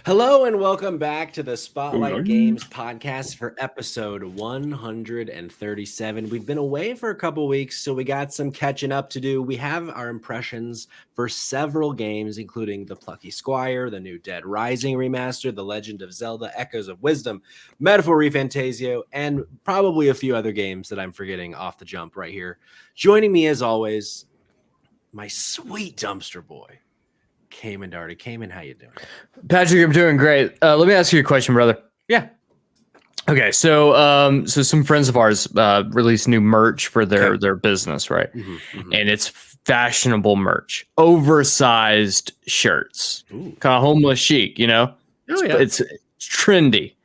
Hello and welcome back to the Spotlight Hello. Games podcast for episode 137. We've been away for a couple weeks, so we got some catching up to do. We have our impressions for several games, including the Plucky Squire, the new Dead Rising remaster, The Legend of Zelda, Echoes of Wisdom, Metaphor ReFantazio, and probably a few other games that I'm forgetting off the jump right here. Joining me as always, my sweet dumpster boy, Cayman Darty. Cayman, how you doing? Patrick, I'm doing great. Let me ask you a question, brother. Yeah. Okay, so some friends of ours released new merch for their business, right? And it's fashionable merch, oversized shirts, kind of homeless chic, you know? It's trendy.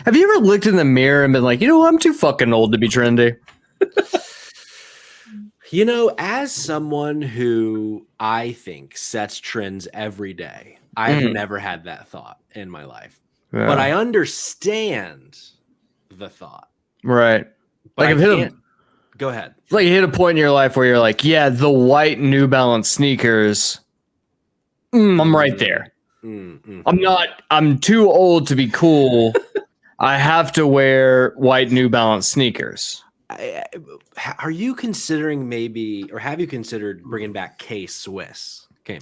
Have you ever looked in the mirror and been like, you know, I'm too fucking old to be trendy? You know, as someone who I think sets trends every day, I've never had that thought in my life. Yeah. But I understand the thought. Right. But Like, go ahead. Like, you hit a point in your life where you're like, yeah, the white New Balance sneakers, I'm right there. I'm too old to be cool. I have to wear white New Balance sneakers. Are you considering maybe, or have you considered bringing back K-Swiss? Okay.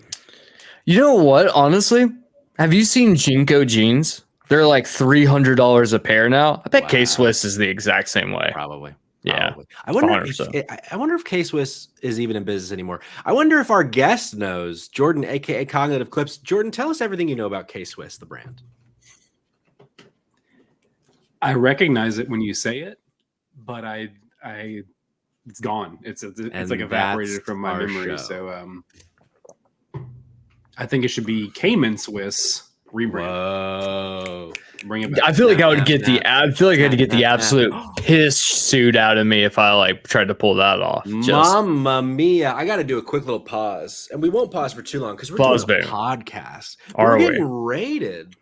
You know what? Honestly, have you seen Jinko jeans? They're like $300 a pair now. I bet K-Swiss is the exact same way. Probably. Yeah. I wonder if K-Swiss is even in business anymore. I wonder if our guest knows. Jordan, aka Cognitive Clips. Jordan, tell us everything you know about K-Swiss, the brand. I recognize it when you say it, but it's gone. It's like evaporated from my memory. So I think it should be Cayman Swiss rebrand. Whoa. Bring it back. I feel like I would get the absolute piss suit out of me if I like tried to pull that off. Mamma mia. I got to do a quick little pause. And we won't pause for too long because we're doing a podcast. We're getting rated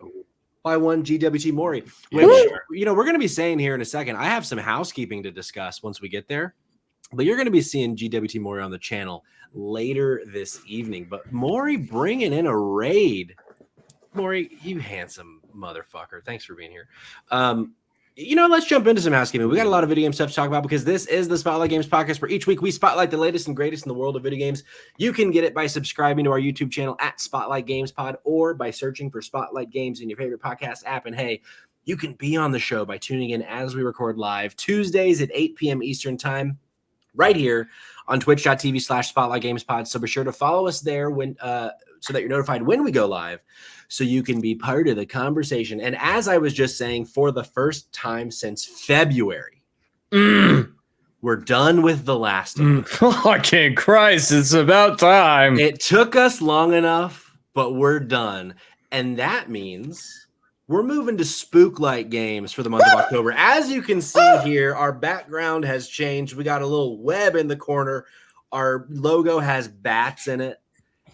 by one GWT Mori, which, you know, we're going to be saying here in a second. I have some housekeeping to discuss once we get there, but you're going to be seeing GWT Mori on the channel later this evening. But Mori bringing in a raid. Mori, you handsome motherfucker. Thanks for being here. You know, let's jump into some housekeeping. We got a lot of video game stuff to talk about because this is the Spotlight Games podcast where each week we spotlight the latest and greatest in the world of video games. You can get it by subscribing to our YouTube channel at Spotlight Games Pod or by searching for Spotlight Games in your favorite podcast app. And hey, you can be on the show by tuning in as we record live Tuesdays at 8 p.m. Eastern time right here on twitch.tv/Spotlight Games Pod. So be sure to follow us there when so that you're notified when we go live, so you can be part of the conversation. And as I was just saying, for the first time since February, we're done with The Last of Us. Fucking Christ, it's about time. It took us long enough, but we're done. And that means we're moving to Spooklight games for the month of October. As you can see here, our background has changed. We got a little web in the corner. Our logo has bats in it.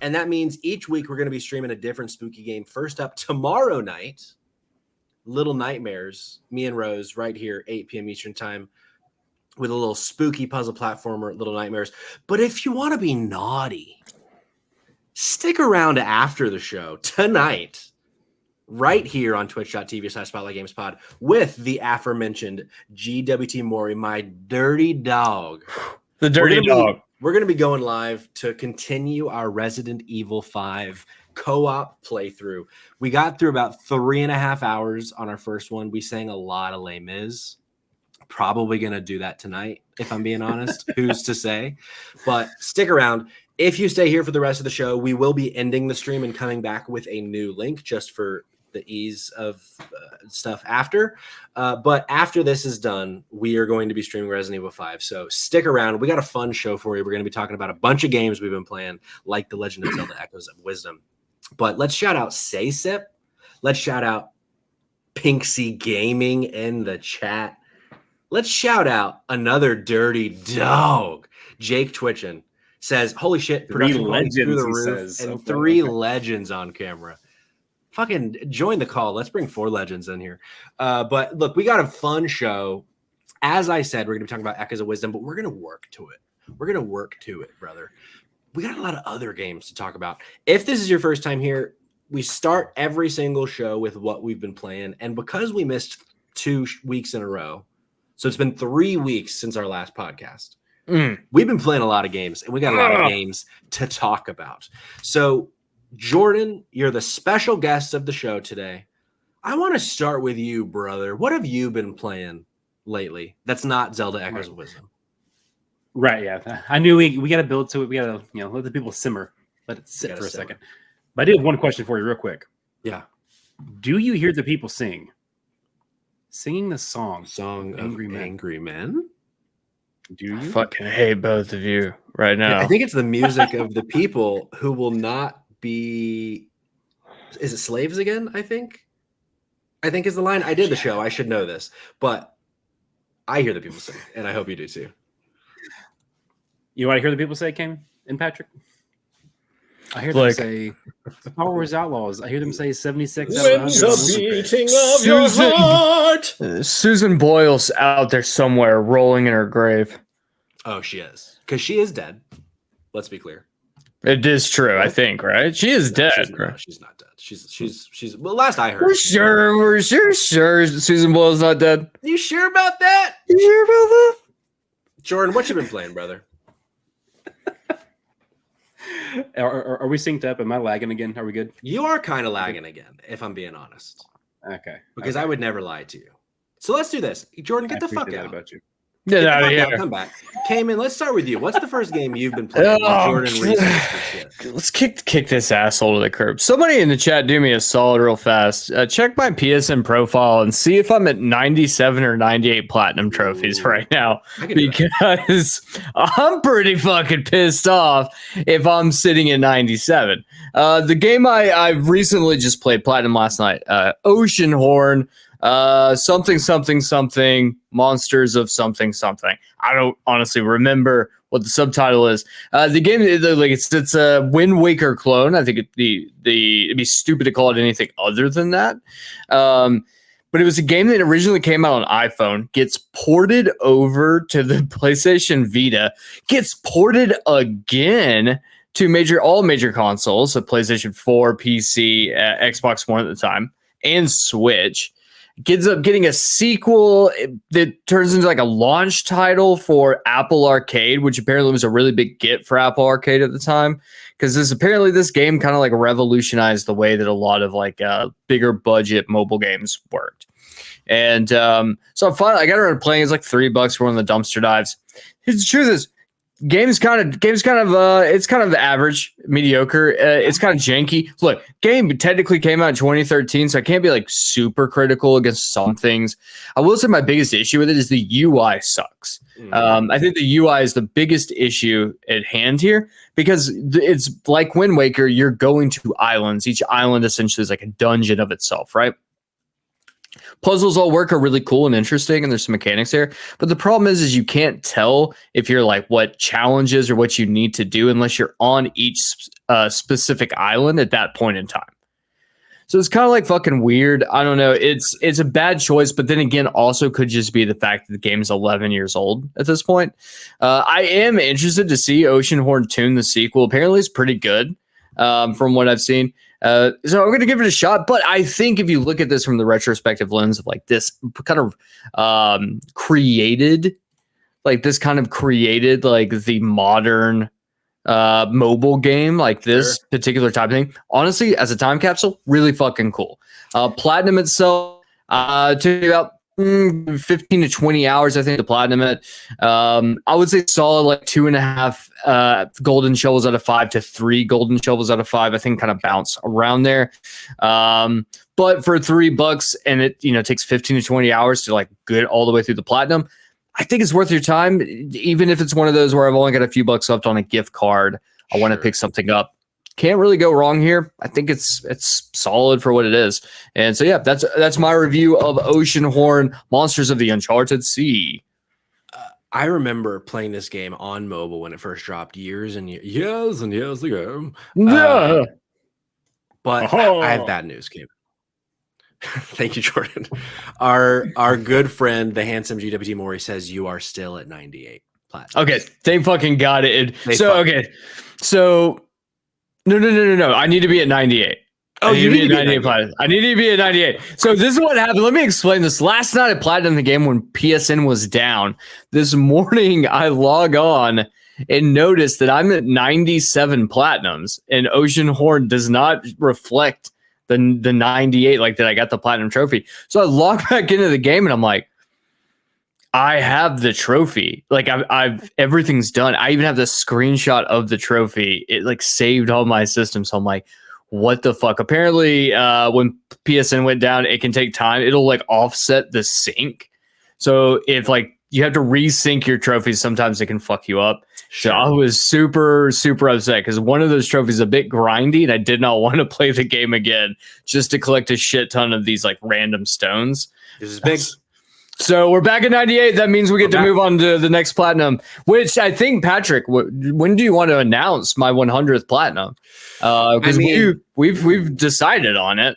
And that means each week we're going to be streaming a different spooky game. First up, tomorrow night, Little Nightmares, me and Rose, right here, 8 p.m. Eastern time, with a little spooky puzzle platformer, Little Nightmares. But if you want to be naughty, stick around after the show tonight, right here on twitch.tv/Spotlight Games Pod, with the aforementioned GWT Mori, my dirty dog. The dirty dog. We're going to be going live to continue our Resident Evil 5 co-op playthrough. We got through about 3.5 hours on our first one. We sang a lot of Les Mis. Probably going to do that tonight, if I'm being honest. Who's to say? But stick around. If you stay here for the rest of the show, we will be ending the stream and coming back with a new link just for the ease of stuff after. But after this is done, we are going to be streaming Resident Evil 5. So stick around. We got a fun show for you. We're going to be talking about a bunch of games we've been playing, like The Legend of Zelda Echoes of Wisdom. But let's shout out Saysip. Let's shout out Pinksy Gaming in the chat. Let's shout out another dirty dog. Jake Twitchin says, holy shit, production legends through the roof, and 3 legends on camera. Fucking join the call. Let's bring 4 legends in here. But look, we got a fun show. As I said, we're going to be talking about Echoes of Wisdom, but we're going to work to it. We're going to work to it, brother. We got a lot of other games to talk about. If this is your first time here, we start every single show with what we've been playing, and because we missed 2 weeks in a row, so it's been 3 weeks since our last podcast. We've been playing a lot of games, and we got a lot of games to talk about. So, Jordan, you're the special guest of the show today. I want to start with you, brother. What have you been playing lately that's not Zelda Echoes of Wisdom? Right, yeah. I knew we got to build to it. We got to, let the people simmer. Let it sit for a second. But I do have one question for you real quick. Yeah. Do you hear the people singing the song of Angry Men? Do you? I fucking hate both of you right now. I think it's the music of the people who will not be. Is it slaves again? I think is the line. I did the show. I should know this, but I hear the people sing, and I hope you do too. You want to hear the people say, Kane and Patrick? I hear them say Star Wars Outlaws. I hear them say 76 out of 100. Beating of your heart. Susan Boyle's out there somewhere rolling in her grave. Oh, she is. Because she is dead. Let's be clear. It is true, I think, right? She is dead. She's not dead. She's well, last I heard. We're sure Susan Boyle's not dead. You sure about that? You sure about that? Jordan, what you been playing, brother? Are we synced up? Am I lagging again? Are we good? You are kind of lagging again, if I'm being honest. Okay. Because I would never lie to you. So let's do this. Jordan, get the fuck out. About you. Get out of here. Come back. Cayman, let's start with you. What's the first game you've been playing? Jordan shit? Let's kick this asshole to the curb. Somebody in the chat do me a solid real fast. Check my PSN profile and see if I'm at 97 or 98 platinum trophies right now. Because I'm pretty fucking pissed off if I'm sitting at 97. The game I recently just played platinum last night, Oceanhorn. Something monsters of something. I don't honestly remember what the subtitle is. The game, like it's a Wind Waker clone. I think it'd be stupid to call it anything other than that. But it was a game that originally came out on iPhone, gets ported over to the PlayStation Vita, gets ported again to all major consoles, so PlayStation 4, PC, Xbox One at the time, and Switch. Gets up getting a sequel that turns into like a launch title for Apple Arcade, which apparently was a really big get for Apple Arcade at the time. Because this game kind of like revolutionized the way that a lot of like bigger budget mobile games worked. And so I got around playing. It's like $3 for one of the dumpster dives. The truth is, Game's kind of average, mediocre. It's kind of janky. Look, game technically came out in 2013, so I can't be like super critical against some things. I will say my biggest issue with it is the UI sucks. I think the UI is the biggest issue at hand here because it's like Wind Waker. You're going to islands. Each island essentially is like a dungeon of itself, right? Puzzles all work are really cool and interesting, and there's some mechanics there. But the problem is you can't tell if you're like what challenges or what you need to do unless you're on each specific island at that point in time. So it's kind of like fucking weird. I don't know. It's a bad choice, but then again, also could just be the fact that the game's 11 years old at this point. I am interested to see Oceanhorn 2, the sequel. Apparently, it's pretty good from what I've seen. So I'm going to give it a shot, but I think if you look at this from the retrospective lens of like this kind of created like the modern mobile game, like this particular type of thing, honestly, as a time capsule, really fucking cool. Platinum itself took about 15 to 20 hours, I think, to platinum it. I would say solid like 2.5 golden shovels out of 5 to 3 golden shovels out of 5. I think kind of bounce around there. But for $3 and it takes 15 to 20 hours to like get all the way through the platinum, I think it's worth your time, even if it's one of those where I've only got a few bucks left on a gift card. I want to pick something up. Can't really go wrong here. I think it's solid for what it is. And so, yeah, that's my review of Oceanhorn, Monsters of the Uncharted Sea. I remember playing this game on mobile when it first dropped years and years ago. Yeah. But I have bad news, Kim. Thank you, Jordan. Our good friend, the handsome GWT Maury, says you are still at 98 platinum. Okay, they fucking got it. So No. I need to be at 98. Oh, you need to be a 98 platinum. I need to be a 98. So this is what happened. Let me explain this. Last night I platinumed the game when PSN was down. This morning I log on and notice that I'm at 97 platinums, and Oceanhorn does not reflect the 98 like that. I got the platinum trophy. So I log back into the game and I'm like, I have the trophy. Like I've everything's done. I even have the screenshot of the trophy. It like saved all my systems. So I'm like, what the fuck? Apparently, when PSN went down, it can take time. It'll like offset the sync. So if like you have to resync your trophies, sometimes it can fuck you up. Sure. So I was super, super upset because one of those trophies is a bit grindy, and I did not want to play the game again just to collect a shit ton of these like random stones. This is big. So we're back at 98. That means we get to move on to the next platinum, which I think, Patrick, when do you want to announce my 100th platinum? Because we've decided on it.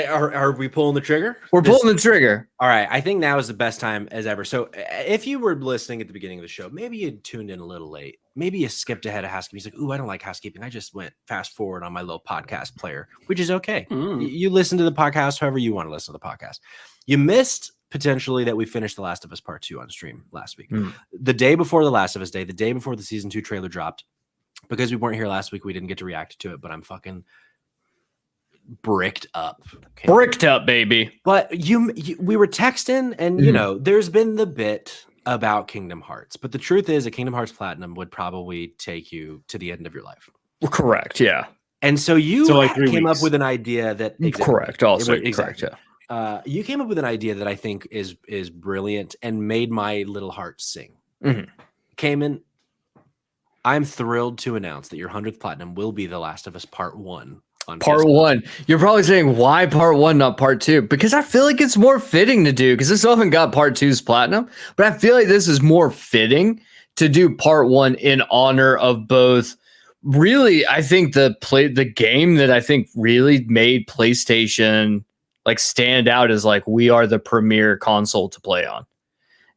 Are we pulling the trigger? We're pulling the trigger. All right. I think now is the best time as ever. So if you were listening at the beginning of the show, maybe you tuned in a little late. Maybe you skipped ahead of housekeeping. He's like, ooh, I don't like housekeeping. I just went fast forward on my little podcast player, which is okay. You listen to the podcast however you want to listen to the podcast. You missed potentially that we finished The Last of Us Part 2 on stream last week. The day before The Last of Us Day, the day before the season 2 trailer dropped. Because we weren't here last week, we didn't get to react to it, but I'm fucking bricked up. Okay? Bricked up, baby. But we were texting, and you know, there's been the bit about Kingdom Hearts, but the truth is a Kingdom Hearts Platinum would probably take you to the end of your life. Correct, yeah. And so you came up with an idea that correct, also correct, yeah. You came up with an idea that I think is brilliant and made my little heart sing. Cayman, I'm thrilled to announce that your 100th platinum will be The Last of Us Part 1. On Part 1. You're probably saying, why Part 1, not Part 2? Because I feel like it's more fitting to do, because this often got Part 2's platinum, but I feel like this is more fitting to do Part 1 in honor of both. Really, I think the game that I think really made PlayStation like stand out is like, we are the premier console to play on.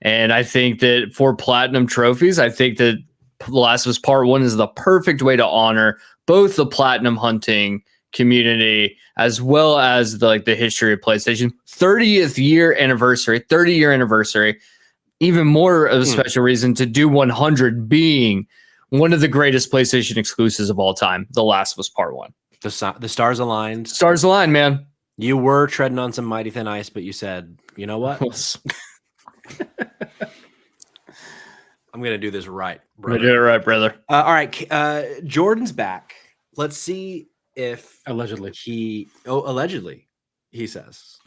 And I think that for platinum trophies, I think that The Last of Us Part 1 is the perfect way to honor both the platinum hunting community as well as the history of PlayStation. 30th year anniversary, 30-year anniversary, even more of a special reason to do 100 being one of the greatest PlayStation exclusives of all time, The Last of Us Part 1. The stars aligned. Stars aligned, man. You were treading on some mighty thin ice, but you said, you know what? I'm going to do this right, brother. I'm going to do it right, brother. All right. Jordan's back. Let's see if allegedly he says.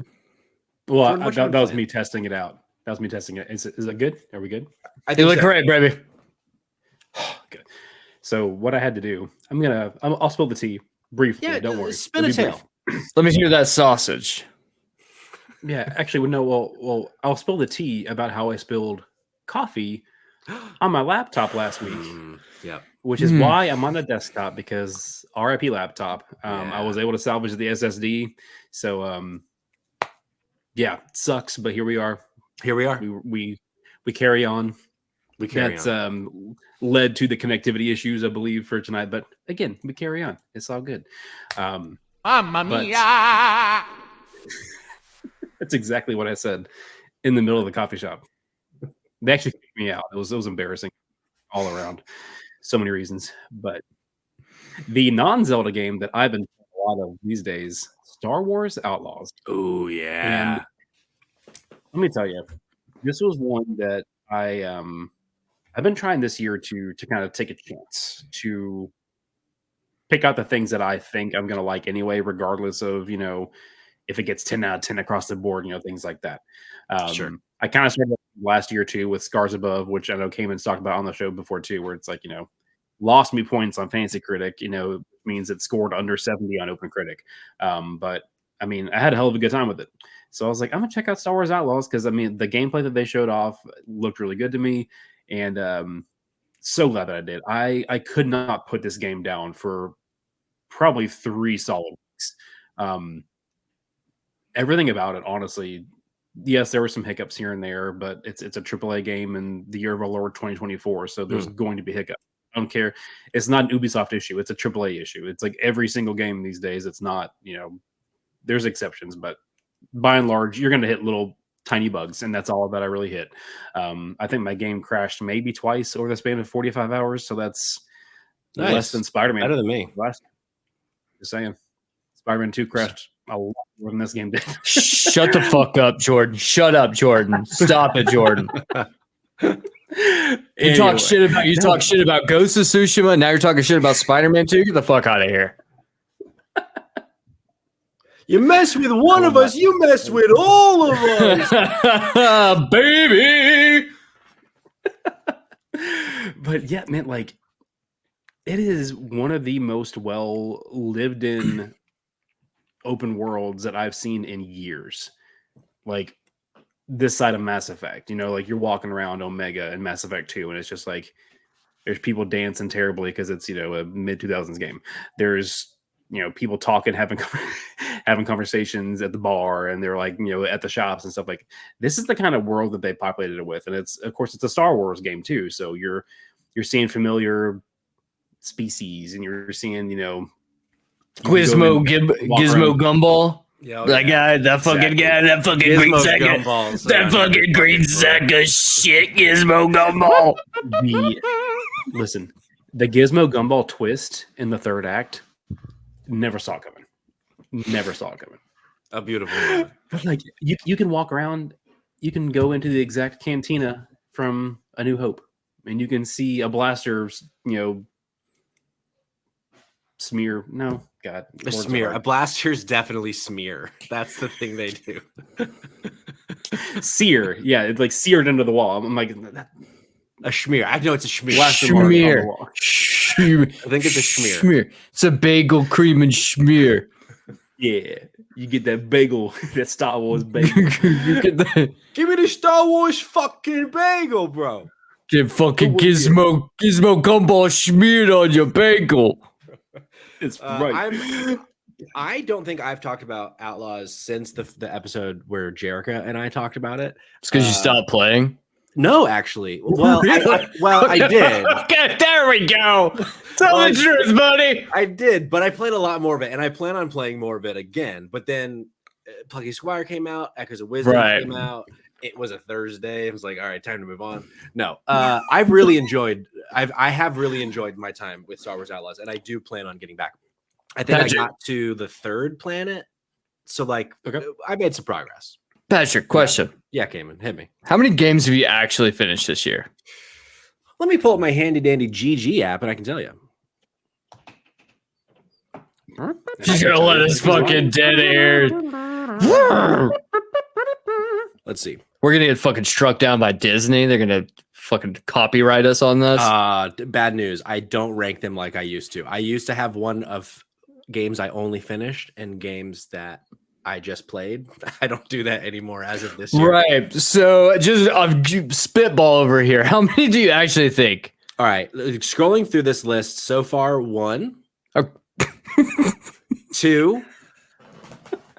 Well, that was me testing it out. That was me testing it. Is it good? Are we good? I think you look great, baby. Good. So what I had to do, I'll spill the tea briefly. Yeah, don't worry. Spin a tail. Let me hear that sausage. Yeah, actually, no. Well, I'll spill the tea about how I spilled coffee on my laptop last week. Yeah, which is why I'm on the desktop, because RIP laptop. I was able to salvage the SSD. So, yeah, it sucks, but here we are. We carry on. That's led to the connectivity issues, I believe, for tonight. But again, we carry on. It's all good. Mamma mia! That's exactly what I said in the middle of the coffee shop. They actually kicked me out. It was embarrassing all around. So many reasons. But the non-Zelda game that I've been playing a lot of these days, Star Wars Outlaws. Oh, yeah. And let me tell you, this was one that I've been trying this year to kind of take a chance to pick out the things that I think I'm going to like anyway, regardless of, if it gets 10 out of 10 across the board, things like that. Sure. I kind of started last year too with Scars Above, which I know Cayman's talked about on the show before too, where it's like, lost me points on Fantasy Critic, means it scored under 70 on Open Critic. But I mean, I had a hell of a good time with it. So I was like, I'm gonna check out Star Wars Outlaws, because I mean, the gameplay that they showed off looked really good to me. And so glad that I did. I could not put this game down for probably 3 solid weeks. Everything about it, honestly, yes, there were some hiccups here and there, but it's a AAA game in the year of our Lord 2024, so there's going to be hiccups. don't care. It's not an Ubisoft issue. It's a AAA issue. It's like every single game these days. It's not, there's exceptions, but by and large, you're going to hit little tiny bugs, and that's all that I really hit. I think my game crashed maybe twice over the span of 45 hours, so that's less than Spider-Man. Better than me. Just saying. Spider-Man 2 crashed a lot more than this game did. Shut the fuck up, Jordan. Shut up, Jordan. Stop it, Jordan. You talk shit about Ghost of Tsushima. Now you're talking shit about Spider-Man 2. Get the fuck out of here. You mess with one of us, you mess with all of us, baby. But yeah, man, like it is one of the most well lived in open worlds that I've seen in years. Like this side of Mass Effect, like you're walking around Omega and Mass Effect 2, and it's just like there's people dancing terribly because it's a mid 2000s game. There's people talking, having conversations at the bar, and they're like at the shops and stuff. Like this is the kind of world that they populated it with, and it's of course it's a Star Wars game too. So you're seeing familiar species, and you're seeing Gizmo Gumball. Yeah, that guy, that fucking guy, that fucking green sack, that fucking green sack of shit, Gizmo Gumball. Listen, the Gizmo Gumball twist in the third act, never saw it coming. A beautiful moment. But like, you can walk around, you can go into the exact cantina from A New Hope, and you can see a blaster, smear. No, God. A smear. A blaster's definitely smear. That's the thing they do. Sear. Yeah, it's like seared into the wall. I'm like, a schmear. I know it's a schmear. Schmear. I think it's a schmear. It's a bagel, cream, and schmear. Yeah. You get that bagel, that Star Wars bagel. You get that. Give me the Star Wars fucking bagel, bro. Get fucking Gizmo Gumball smeared on your bagel. It's right. I don't think I've talked about Outlaws since the episode where Jerica and I talked about it. It's because you stopped playing? No, actually. Well, I did. Okay, there we go. Tell the truth, buddy. I did, but I played a lot more of it, and I plan on playing more of it again. But then Plucky Squire came out, Echoes of Wisdom came out. It was a Thursday. It was like, all right, time to move on. No, I have really enjoyed my time with Star Wars Outlaws, and I do plan on getting back. I think I got to the third planet, so like, I made some progress. Patrick, question. Yeah, Cayman, hit me. How many games have you actually finished this year? Let me pull up my handy dandy GG app, and I can tell you. She's gonna let us fucking dead air. Let's see. We're gonna get fucking struck down by Disney. They're gonna fucking copyright us on this. Bad news. I don't rank them like I used to. I used to have one of games I only finished and games that I just played. I don't do that anymore as of this year. Right. So just spitball over here. How many do you actually think? All right. Scrolling through this list so far, 1, 2,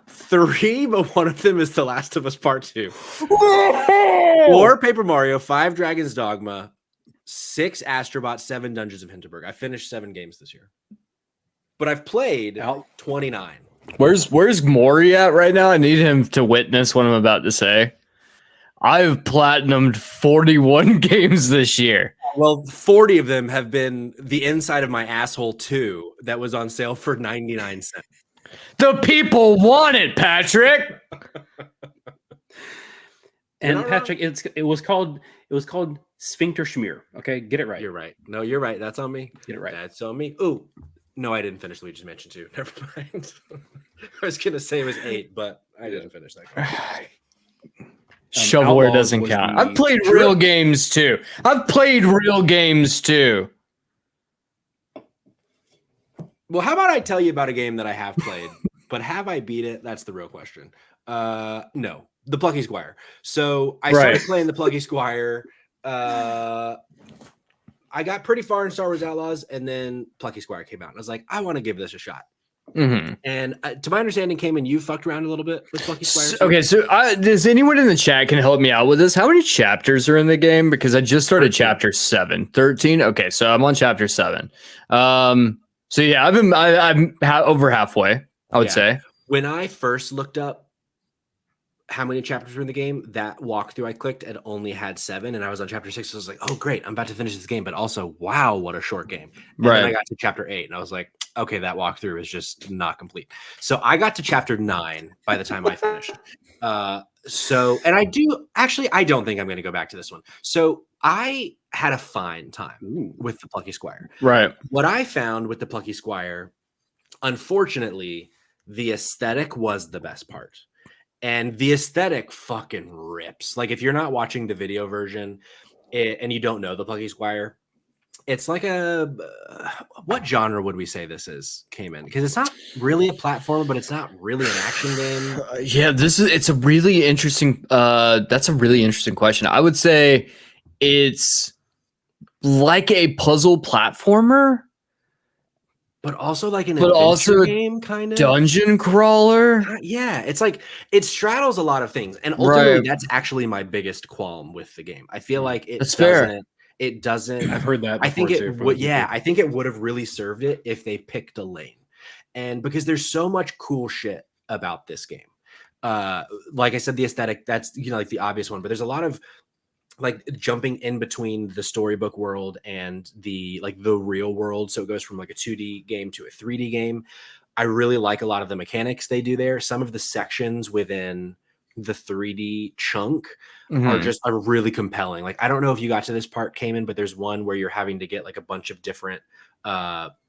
3, but one of them is The Last of Us Part 2. 4, Paper Mario. 5, Dragon's Dogma. 6, Astrobot. 7, Dungeons of Hinterberg. I finished 7 games this year. But I've played 29. Where's Maury at right now? I need him to witness what I'm about to say. I've platinumed 41 games this year. Well, 40 of them have been the inside of my asshole 2 that was on sale for 99 cents. The people want it, Patrick. And Patrick, it was called Sphincter Schmear. Okay, get it right. You're right. No, you're right. That's on me. Get it right. That's on me. Ooh. No, I didn't finish Luigi's Mansion 2. Never mind. I was going to say it was 8, but I didn't finish that game. Shovelware doesn't count. I've played real games too. Well, how about I tell you about a game that I have played, but have I beat it? That's the real question. No, the Plucky Squire. So I started playing the Plucky Squire. I got pretty far in Star Wars Outlaws, and then Plucky Squire came out. And I was like, I want to give this a shot. Mm-hmm. And to my understanding, Cayman, you fucked around a little bit with Plucky Squire. Okay, so does anyone in the chat can help me out with this? How many chapters are in the game? Because I just started 13. chapter 7. 13? Okay, so I'm on chapter 7. So yeah, I'm over halfway, I would say. When I first looked up how many chapters were in the game, that walkthrough I clicked and only had 7, and I was on chapter 6. So I was like, oh great, I'm about to finish this game, but also wow, what a short game. And then I got to chapter 8 and I was like, okay, that walkthrough is just not complete. So I got to chapter 9 by the time I finished. And I don't think I'm going to go back to this one. So I had a fine time with the Plucky Squire. Right. What I found with the Plucky Squire, unfortunately, the aesthetic was the best part. And the aesthetic fucking rips. Like, if you're not watching the video version and you don't know the Plucky Squire, it's like what genre would we say this is, Cayman? Because it's not really a platformer, but it's not really an action game. It's a really interesting, that's a really interesting question. I would say it's like a puzzle platformer, but also like an adventure game, kind of dungeon crawler. Yeah, it's like it straddles a lot of things, and ultimately, that's actually my biggest qualm with the game. I feel like it doesn't. I've heard that. I think it would. Yeah, I think it would have really served it if they picked a lane, and because there's so much cool shit about this game. Like I said, the aesthetic, that's like the obvious one, but there's a lot of like jumping in between the storybook world and the real world. So it goes from like a 2D game to a 3D game. I really like a lot of the mechanics they do there. Some of the sections within the 3D chunk are really compelling. Like, I don't know if you got to this part, Cayman, but there's one where you're having to get like a bunch of different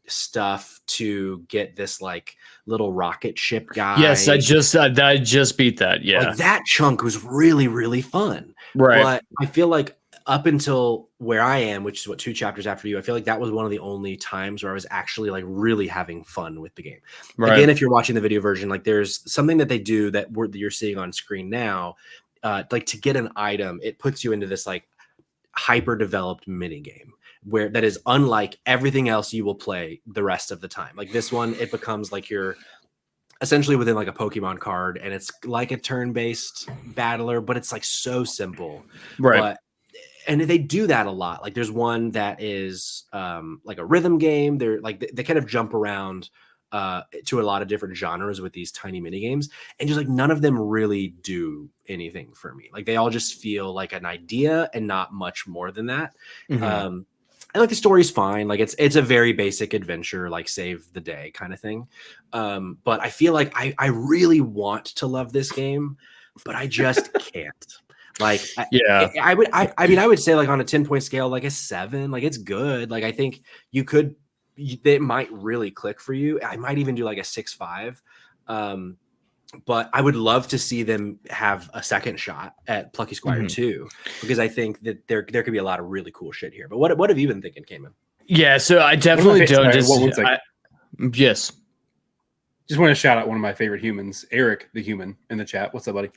stuff to get this like little rocket ship guy. Yes, I just beat that. Yeah, like, that chunk was really, really fun. Right. But I feel like up until where I am, which is 2 chapters after you, I feel like that was one of the only times where I was actually like really having fun with the game. Right. Again, if you're watching the video version, like there's something that they do that you're seeing on screen now, like to get an item, it puts you into this like hyper developed mini game where that is unlike everything else you will play the rest of the time. Like this one, it becomes like you're essentially within like a Pokemon card, and it's like a turn-based battler, but it's like so simple. Right. And they do that a lot. Like there's one that is like a rhythm game. They're like, they kind of jump around to a lot of different genres with these tiny mini games, and just like none of them really do anything for me. Like they all just feel like an idea and not much more than that. And like the story's fine. Like it's a very basic adventure, like save the day kind of thing. But I feel like I really want to love this game, but I just can't. Like, I would say like on a 10-point scale, like a 7, like it's good. Like I think it might really click for you. I might even do like a 6.5. But I would love to see them have a second shot at Plucky Squire 2, because I think that there could be a lot of really cool shit here. But what have you been thinking, Cayman? Yeah, so I definitely don't. Yes. Just want to shout out one of my favorite humans, Eric the human, in the chat. What's up, buddy?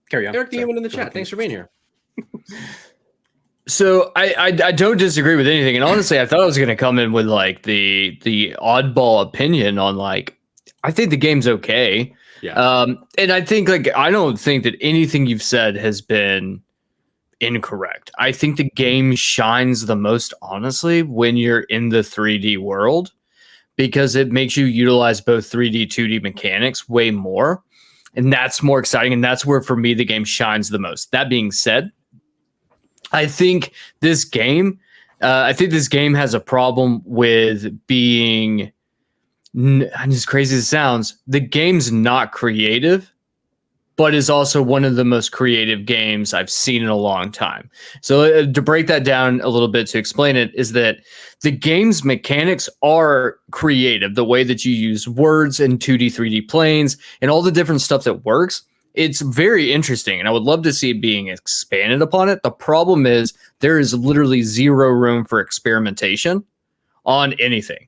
Carry on. Eric the human in the chat. Thanks for being here. So I don't disagree with anything, and honestly, I thought I was going to come in with like the oddball opinion on like I think the game's okay. Yeah. And I think I don't think that anything you've said has been incorrect. I think the game shines the most, honestly, when you're in the 3D world, because it makes you utilize both 3D, 2D mechanics way more. And that's more exciting. And that's where, for me, the game shines the most. That being said, I think this game has a problem with being, as crazy as it sounds, the game's not creative, but is also one of the most creative games I've seen in a long time. So to break that down a little bit, to explain it, is that the game's mechanics are creative. The way that you use words and 2D, 3D planes and all the different stuff that works, it's very interesting. And I would love to see it being expanded upon it. The problem is there is literally zero room for experimentation on anything.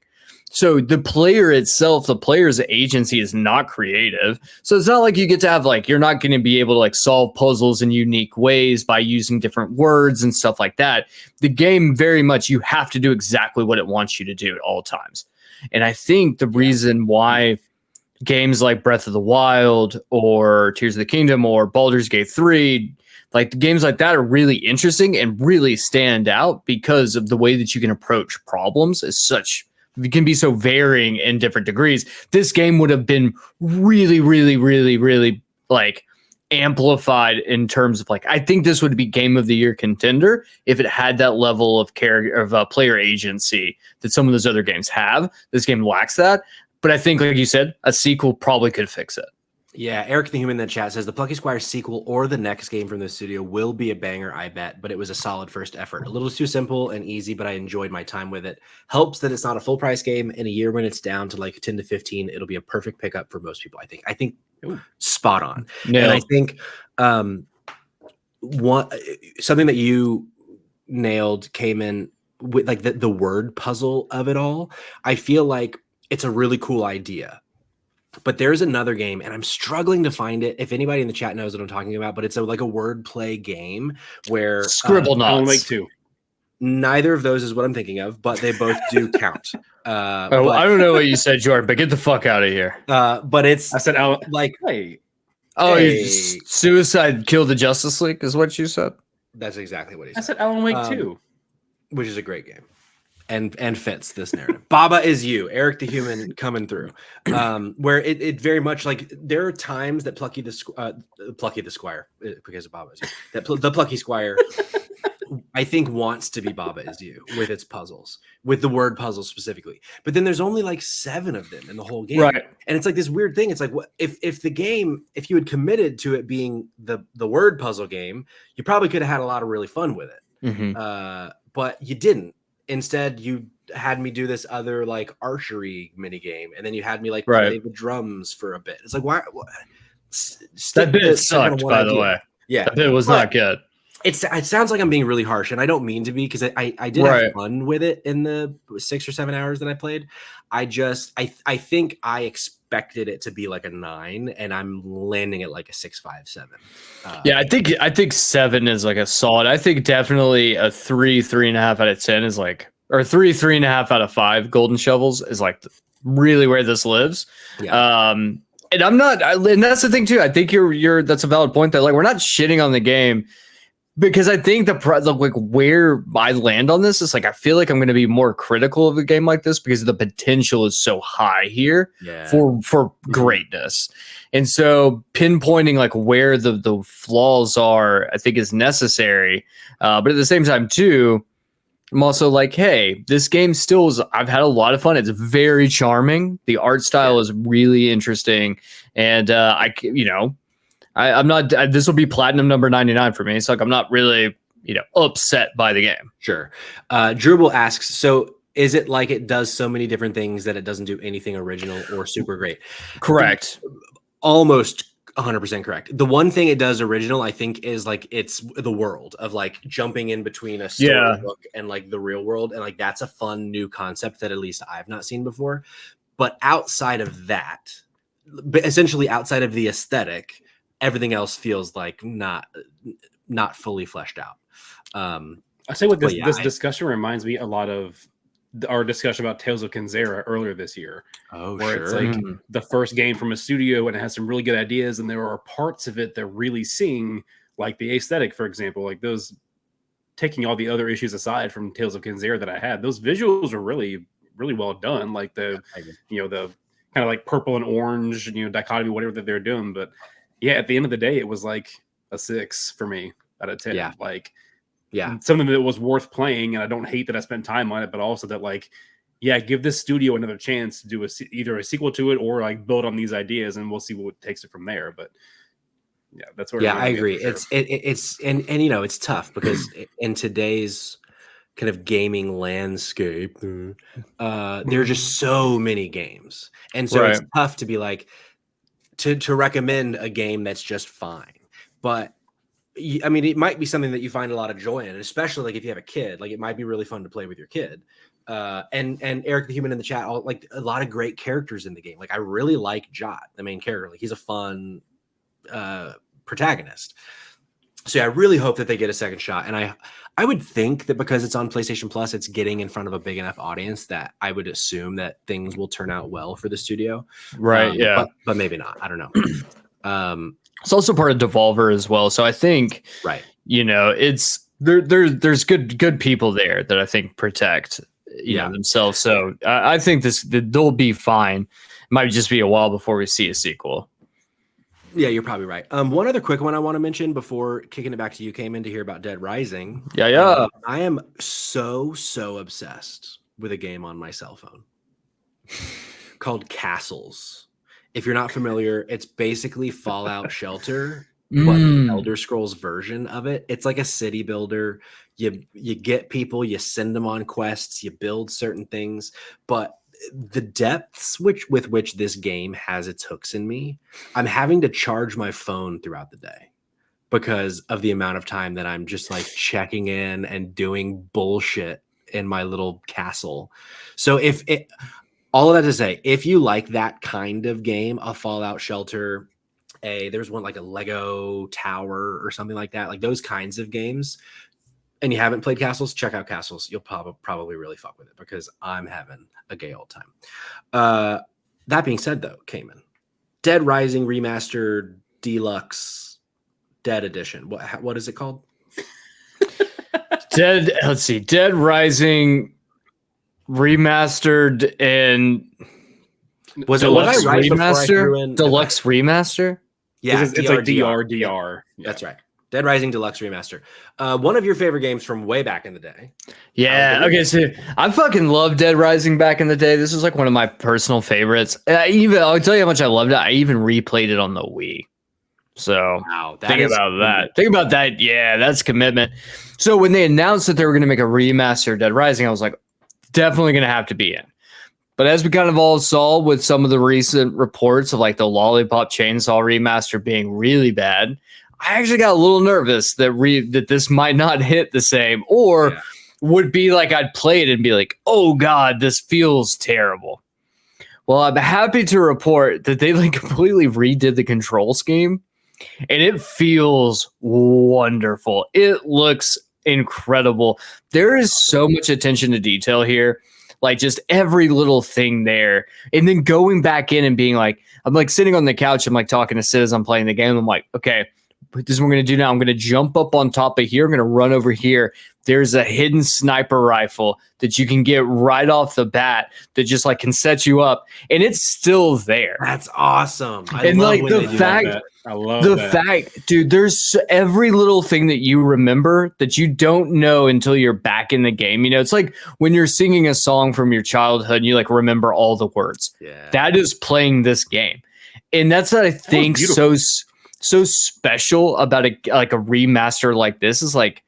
So the player itself, the player's agency is not creative. So it's not like you get to have you're not going to be able to solve puzzles in unique ways by using different words and stuff like that. The game, very much, you have to do exactly what it wants you to do at all times. And I think the reason why games like Breath of the Wild or Tears of the Kingdom or Baldur's Gate 3, like games like that are really interesting and really stand out because of the way that you can approach problems as such. It can be so varying in different degrees. This game would have been really, really, really, really like amplified in terms of like, I think this would be Game of the Year contender if it had that level of player agency that some of those other games have. This game lacks that. But I think, like you said, a sequel probably could fix it. Yeah, Eric the Human in the chat says the Plucky Squire sequel or the next game from the studio will be a banger, I bet, but it was a solid first effort. A little too simple and easy, but I enjoyed my time with it. Helps that it's not a full price game. In a year when it's down to like 10 to 15, it'll be a perfect pickup for most people, I think. I think spot on. No. And I think something that you nailed came in with like the word puzzle of it all. I feel like it's a really cool idea. But there's another game, and I'm struggling to find it. If anybody in the chat knows what I'm talking about, but it's like a wordplay game where Scribblenauts. Alan Wake 2. Neither of those is what I'm thinking of, but they both do count. I don't know what you said, Jordan, but get the fuck out of here. But it's I said like, Suicide killed the Justice League is what you said. That's exactly what he said. I said Alan Wake 2, which is a great game. And fits this narrative. Baba is you, Eric the Human coming through. Where it very much like there are times that Plucky the Squire, because of Baba is you, the Plucky Squire, I think wants to be Baba is you with its puzzles, with the word puzzle specifically. But then there's only like 7 of them in the whole game, right? And it's like this weird thing. It's like what if the game, if you had committed to it being the word puzzle game, you probably could have had a lot of really fun with it. Mm-hmm. But you didn't. Instead, you had me do this other like archery mini game, and then you had me like play the drums for a bit. It's like why? That bit sucked, by the way. Yeah, that bit was not good. It sounds like I'm being really harsh, and I don't mean to be because I did have fun with it in the 6 or 7 hours that I played. I think I expected it to be like a 9, and I'm landing at like a 6.5, 7. Yeah, I think 7 is like a solid. I think definitely a 3.5 out of 10 is like, or 3.5 out of 5 golden shovels is like really where this lives. Yeah. And I'm not, and that's the thing too. I think that's a valid point that like we're not shitting on the game. Because I think like where I land on this is like I feel like I'm going to be more critical of a game like this because the potential is so high here for greatness, and so pinpointing like where the flaws are, I think is necessary. But at the same time, too, I'm also like, hey, this game still is. I've had a lot of fun. It's very charming. The art style is really interesting, and I'm not. This will be platinum number 99 for me. It's like I'm not really, upset by the game. Sure. Dribble asks, so is it like it does so many different things that it doesn't do anything original or super great? Correct. Almost 100% correct. The one thing it does original, I think, is like it's the world of like jumping in between a storybook and like the real world, and like that's a fun new concept that at least I've not seen before. But outside of that, essentially outside of the aesthetic, everything else feels like not fully fleshed out. I say what this discussion reminds me a lot of our discussion about Tales of Kenzera earlier this year. Oh, where sure. It's like the first game from a studio and it has some really good ideas, and there are parts of it that really sing, like the aesthetic, for example, like those, taking all the other issues aside from Tales of Kenzera that I had, those visuals are really, really well done. Like the kind of like purple and orange, dichotomy, whatever that they're doing. But yeah, at the end of the day, it was like a 6 for me out of 10. Yeah. Like, something that was worth playing, and I don't hate that I spent time on it, but also that like, give this studio another chance to do either a sequel to it or like build on these ideas, and we'll see what takes it from there. But that's where. Yeah, I agree. Sure. It's it's tough because in today's kind of gaming landscape, there are just so many games, and so it's tough to be like. To recommend a game that's just fine, but I mean, it might be something that you find a lot of joy in, especially like if you have a kid. Like it might be really fun to play with your kid. And Eric the Human in the chat, like a lot of great characters in the game. Like I really like Jot, the main character. Like he's a fun protagonist. So yeah, I really hope that they get a second shot. And I would think that because it's on PlayStation Plus, it's getting in front of a big enough audience that I would assume that things will turn out well for the studio. Right. Yeah. But maybe not. I don't know. It's also part of Devolver as well. So I think, right. It's there's good people there that I think protect themselves. So I think they'll be fine. It might just be a while before we see a sequel. Yeah, you're probably right. One other quick one I want to mention before kicking it back to you, came in to hear about Dead Rising. Yeah. I am so obsessed with a game on my cell phone called Castles. If you're not familiar, it's basically Fallout Shelter, but the Elder Scrolls version of it. It's like a city builder. You get people, you send them on quests, you build certain things, but the depths with which this game has its hooks in me, I'm having to charge my phone throughout the day because of the amount of time that I'm just like checking in and doing bullshit in my little castle. So all of that to say, if you like that kind of game, a Fallout Shelter, there's one like a Lego Tower or something like that, like those kinds of games, and you haven't played Castles, check out Castles. You'll probably really fuck with it because I'm having a gay old time. That being said, though, Cayman, Dead Rising Remastered Deluxe Dead Edition. What is it called? Dead Rising Remastered and was Deluxe it right Remaster? Deluxe Remaster? Yeah, it's like DR. That's right. Dead Rising Deluxe Remaster. One of your favorite games from way back in the day. Yeah. Okay. So I fucking loved Dead Rising back in the day. This was like one of my personal favorites. I'll tell you how much I loved it. I even replayed it on the Wii. So wow, think about that. Think about that. Yeah, that's commitment. So when they announced that they were going to make a remaster of Dead Rising, I was like, definitely going to have to be in. But as we kind of all saw with some of the recent reports of like the Lollipop Chainsaw remaster being really bad, I actually got a little nervous that this might not hit the same, or would be like I'd play it and be like, oh God, this feels terrible. Well, I'm happy to report that they like completely redid the control scheme, and it feels wonderful. It looks incredible. There is so much attention to detail here. Like just every little thing there. And then going back in and being like, I'm like sitting on the couch. I'm like talking to Sid as I'm playing the game. I'm like, okay, this is what we're going to do now. I'm going to jump up on top of here. I'm going to run over here. There's a hidden sniper rifle that you can get right off the bat that just like can set you up. And it's still there. That's awesome. I love the fact, dude, there's every little thing that you remember that you don't know until you're back in the game. You know, it's like when you're singing a song from your childhood and you like remember all the words. Yeah. That is playing this game. And that's what I think so special about a remaster like this is like,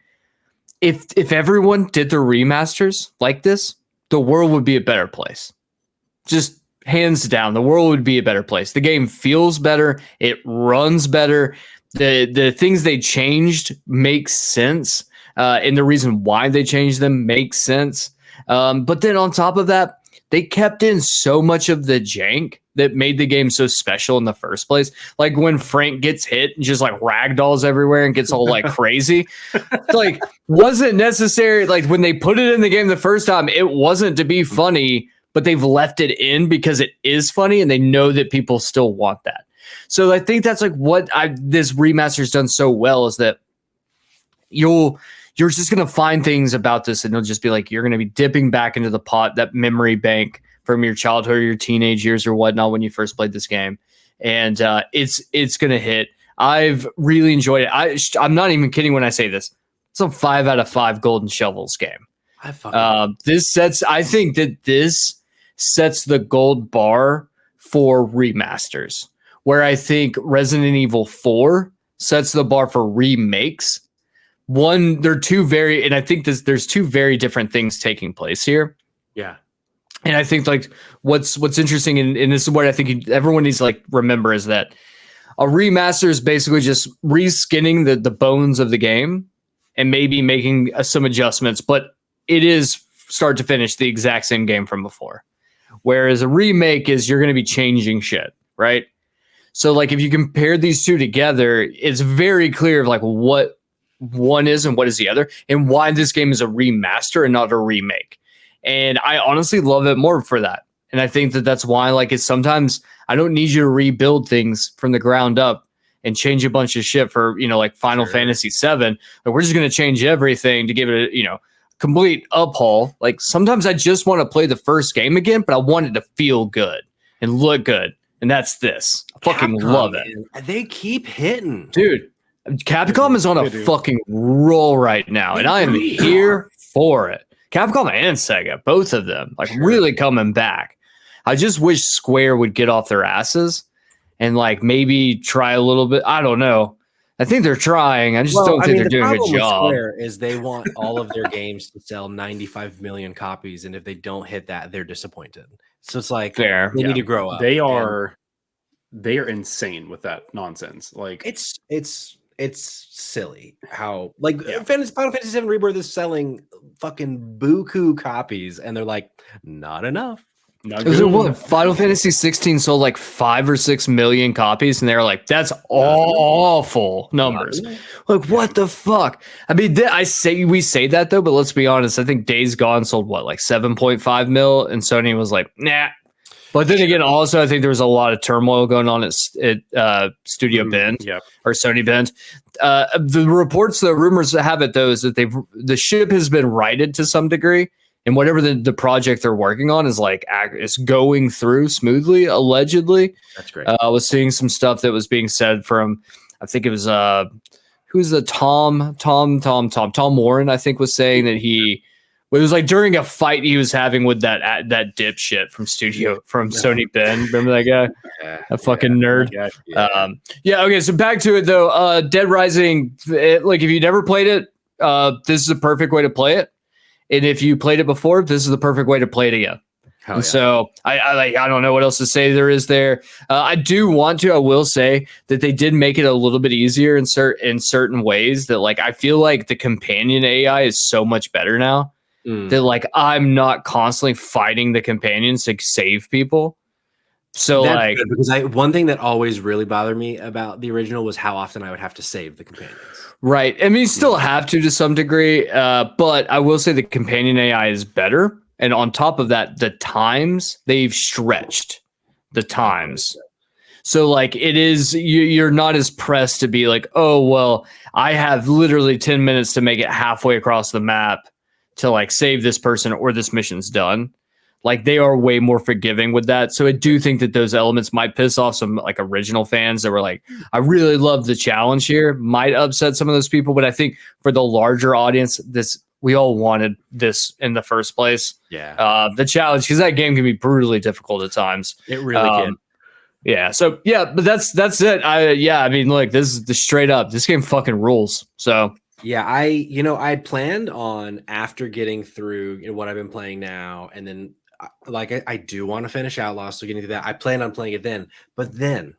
if everyone did their remasters like this, the world would be a better place. Just hands down, the world would be a better place. The game feels better. It runs better. The things they changed make sense. And the reason why they changed them makes sense. But then on top of that, they kept in so much of the jank that made the game so special in the first place. Like when Frank gets hit and just like ragdolls everywhere and gets all like crazy. Like wasn't necessary. Like when they put it in the game the first time, it wasn't to be funny, but they've left it in because it is funny and they know that people still want that. So I think that's like what this remaster's done so well is that you're just going to find things about this and they'll just be like, you're going to be dipping back into the pot, that memory bank from your childhood or your teenage years or whatnot when you first played this game. And it's going to hit. I've really enjoyed it. I'm not even kidding when I say this. It's a 5 out of 5 Golden Shovels game. I think that this sets the gold bar for remasters, where I think Resident Evil 4 sets the bar for remakes. They're two very, and I think there's two very different things taking place here. Yeah. And I think like what's interesting, and this is what I think everyone needs to like remember is that a remaster is basically just reskinning the bones of the game and maybe making some adjustments, but it is start to finish the exact same game from before. Whereas a remake is you're going to be changing shit, right? So like if you compare these two together, it's very clear of like what one is and what is the other, and why this game is a remaster and not a remake. And I honestly love it more for that. And I think that that's why, like, it's sometimes I don't need you to rebuild things from the ground up and change a bunch of shit for, like Final Fantasy VII. But we're just going to change everything to give it a, complete uphaul. Like, sometimes I just want to play the first game again, but I want it to feel good and look good. And that's this. I fucking love it. They keep hitting. Dude, Capcom is on a fucking roll right now, and I am here for it. Capcom and Sega, both of them, like really coming back. I just wish Square would get off their asses and like maybe try a little bit. I don't know. I think they're trying. I just don't think they're doing a good job. Square is they want all of their games to sell 95 million copies, and if they don't hit that, they're disappointed. So it's like they need to grow up. They are insane with that nonsense. Like it's silly how Final Fantasy VII Rebirth is selling fucking buku copies, and they're like, not enough. Final Fantasy 16 sold like 5 or 6 million copies, and they're like, that's awful numbers. Like, what the fuck? I mean, we say that though, but let's be honest. I think Days Gone sold like 7.5 mil, and Sony was like, nah. But then again, also, I think there was a lot of turmoil going on at Studio Bend or Sony Bend. The reports, the rumors that have it though, is that the ship has been righted to some degree. And whatever the project they're working on is like, it's going through smoothly, allegedly. That's great. I was seeing some stuff that was being said from, I think it was, who's the Tom Warren, I think, was saying that it was like during a fight he was having with that dipshit from Sony Bend. Remember that guy? A fucking nerd. Okay. So back to it though. Dead Rising, like if you never played it, this is a perfect way to play it. And if you played it before, this is the perfect way to play it again. So I don't know what else to say there is there. I will say that they did make it a little bit easier in certain ways that like, I feel like the companion AI is so much better now that like, I'm not constantly fighting the companions to save people. So that's like, because one thing that always really bothered me about the original was how often I would have to save the companions. Right. I mean, you still have to some degree, but I will say the companion AI is better. And on top of that, the times, they've stretched the times. So like it is, you're not as pressed to be like, oh, well, I have literally 10 minutes to make it halfway across the map to like save this person or this mission's done. Like they are way more forgiving with that. So I do think that those elements might piss off some like original fans that were like, I really love the challenge here, might upset some of those people. But I think for the larger audience, we all wanted this in the first place. Yeah. The challenge, because that game can be brutally difficult at times. It really can. Yeah. So yeah, but that's it. I mean, look, this is the straight up, this game fucking rules. So yeah, I planned on after getting through what I've been playing now, and then I do want to finish Outlaws, so getting to that, I plan on playing it then. But then,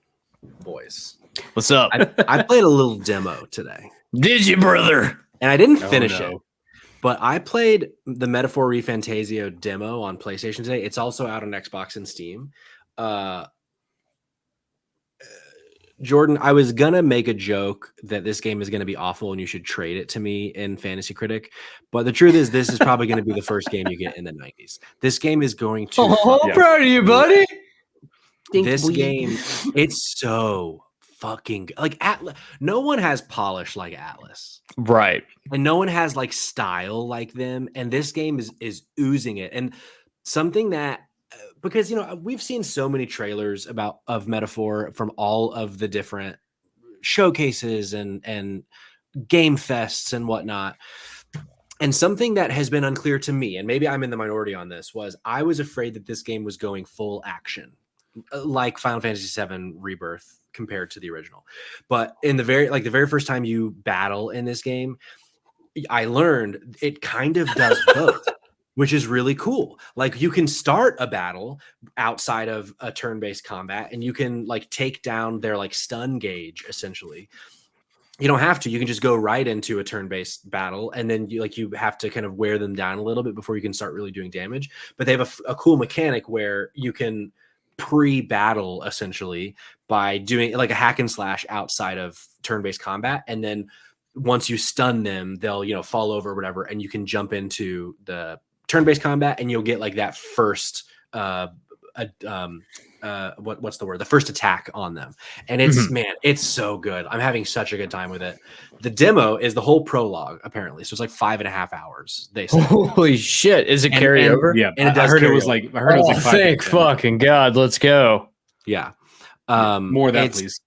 boys, what's up? I played a little demo today. Did you, brother? And I didn't finish it, but I played the Metaphor ReFantazio demo on PlayStation today. It's also out on Xbox and Steam. Jordan, I was gonna make a joke that this game is gonna be awful and you should trade it to me in Fantasy Critic, but the truth is this is probably gonna be the first game you get in the 90s. This game is going to. Oh, I'm proud of you, buddy. This game, it's so fucking like Atlas. No one has polish like Atlas, right? And no one has like style like them. And this game is oozing it. And something that. Because we've seen so many trailers of Metaphor from all of the different showcases and game fests and whatnot. And something that has been unclear to me, and maybe I'm in the minority on this, was I was afraid that this game was going full action, like Final Fantasy VII Rebirth compared to the original. But in the very first time you battle in this game, I learned it kind of does both. Which is really cool. Like you can start a battle outside of a turn-based combat and you can like take down their like stun gauge essentially. You don't have to, you can just go right into a turn-based battle and then you have to kind of wear them down a little bit before you can start really doing damage. But they have a cool mechanic where you can pre-battle essentially by doing like a hack and slash outside of turn-based combat and then once you stun them, they'll fall over or whatever, and you can jump into the turn-based combat, and you'll get like that first what's the word? The first attack on them. And it's man, it's so good. I'm having such a good time with it. The demo is the whole prologue, apparently. So it's like 5.5 hours. They say. Holy shit. Is it carryover? Yeah. And I heard it was like thank fucking God. Let's go. Yeah. More of that, please.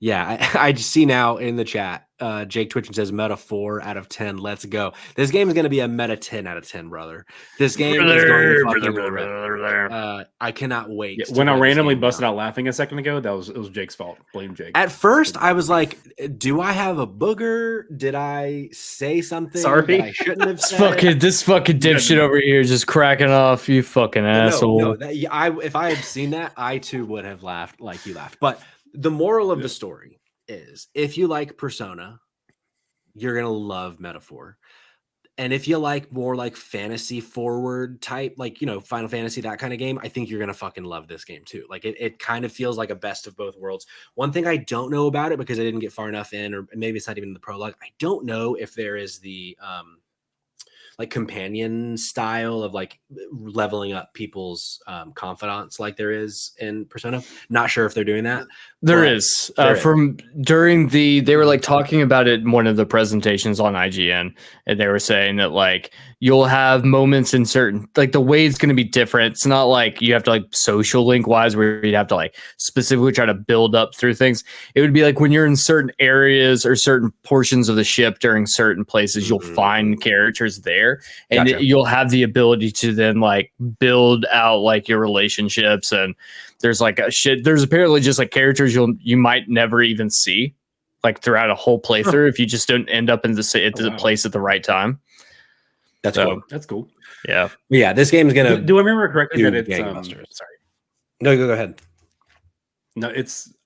Yeah, I just see now in the chat, Jake Twitchen says meta 4 out of 10. Let's go. This game is going to be a meta 10 out of 10, brother. This game is going to I cannot wait. Yeah, when I randomly busted out laughing a second ago, it was Jake's fault. Blame Jake. At first, I was like, do I have a booger? Did I say something that I shouldn't have said? This fucking dipshit over here just cracking off, you fucking asshole. No, if I had seen that, I too would have laughed like you laughed. But the moral of the story is if you like Persona, you're going to love Metaphor. And if you like more like fantasy forward type, like, Final Fantasy, that kind of game, I think you're going to fucking love this game too. Like it kind of feels like a best of both worlds. One thing I don't know about it, because I didn't get far enough in, or maybe it's not even in the prologue, I don't know if there is the like companion style of like leveling up people's confidants like there is in Persona. Not sure if they're doing that. There is. They were like talking about it in one of the presentations on IGN, and they were saying that like you'll have moments in certain, like the way it's going to be different. It's not like you have to like social link wise where you'd have to like specifically try to build up through things. It would be like when you're in certain areas or certain portions of the ship during certain places, you'll find characters there, and you'll have the ability to then like build out like your relationships. And there's like there's apparently just like characters you might never even see like throughout a whole playthrough if you just don't end up in the place at the right time. That's cool. That's cool. Yeah. Yeah. This game is going to. Do I remember correctly that it's sorry. No, go ahead. No,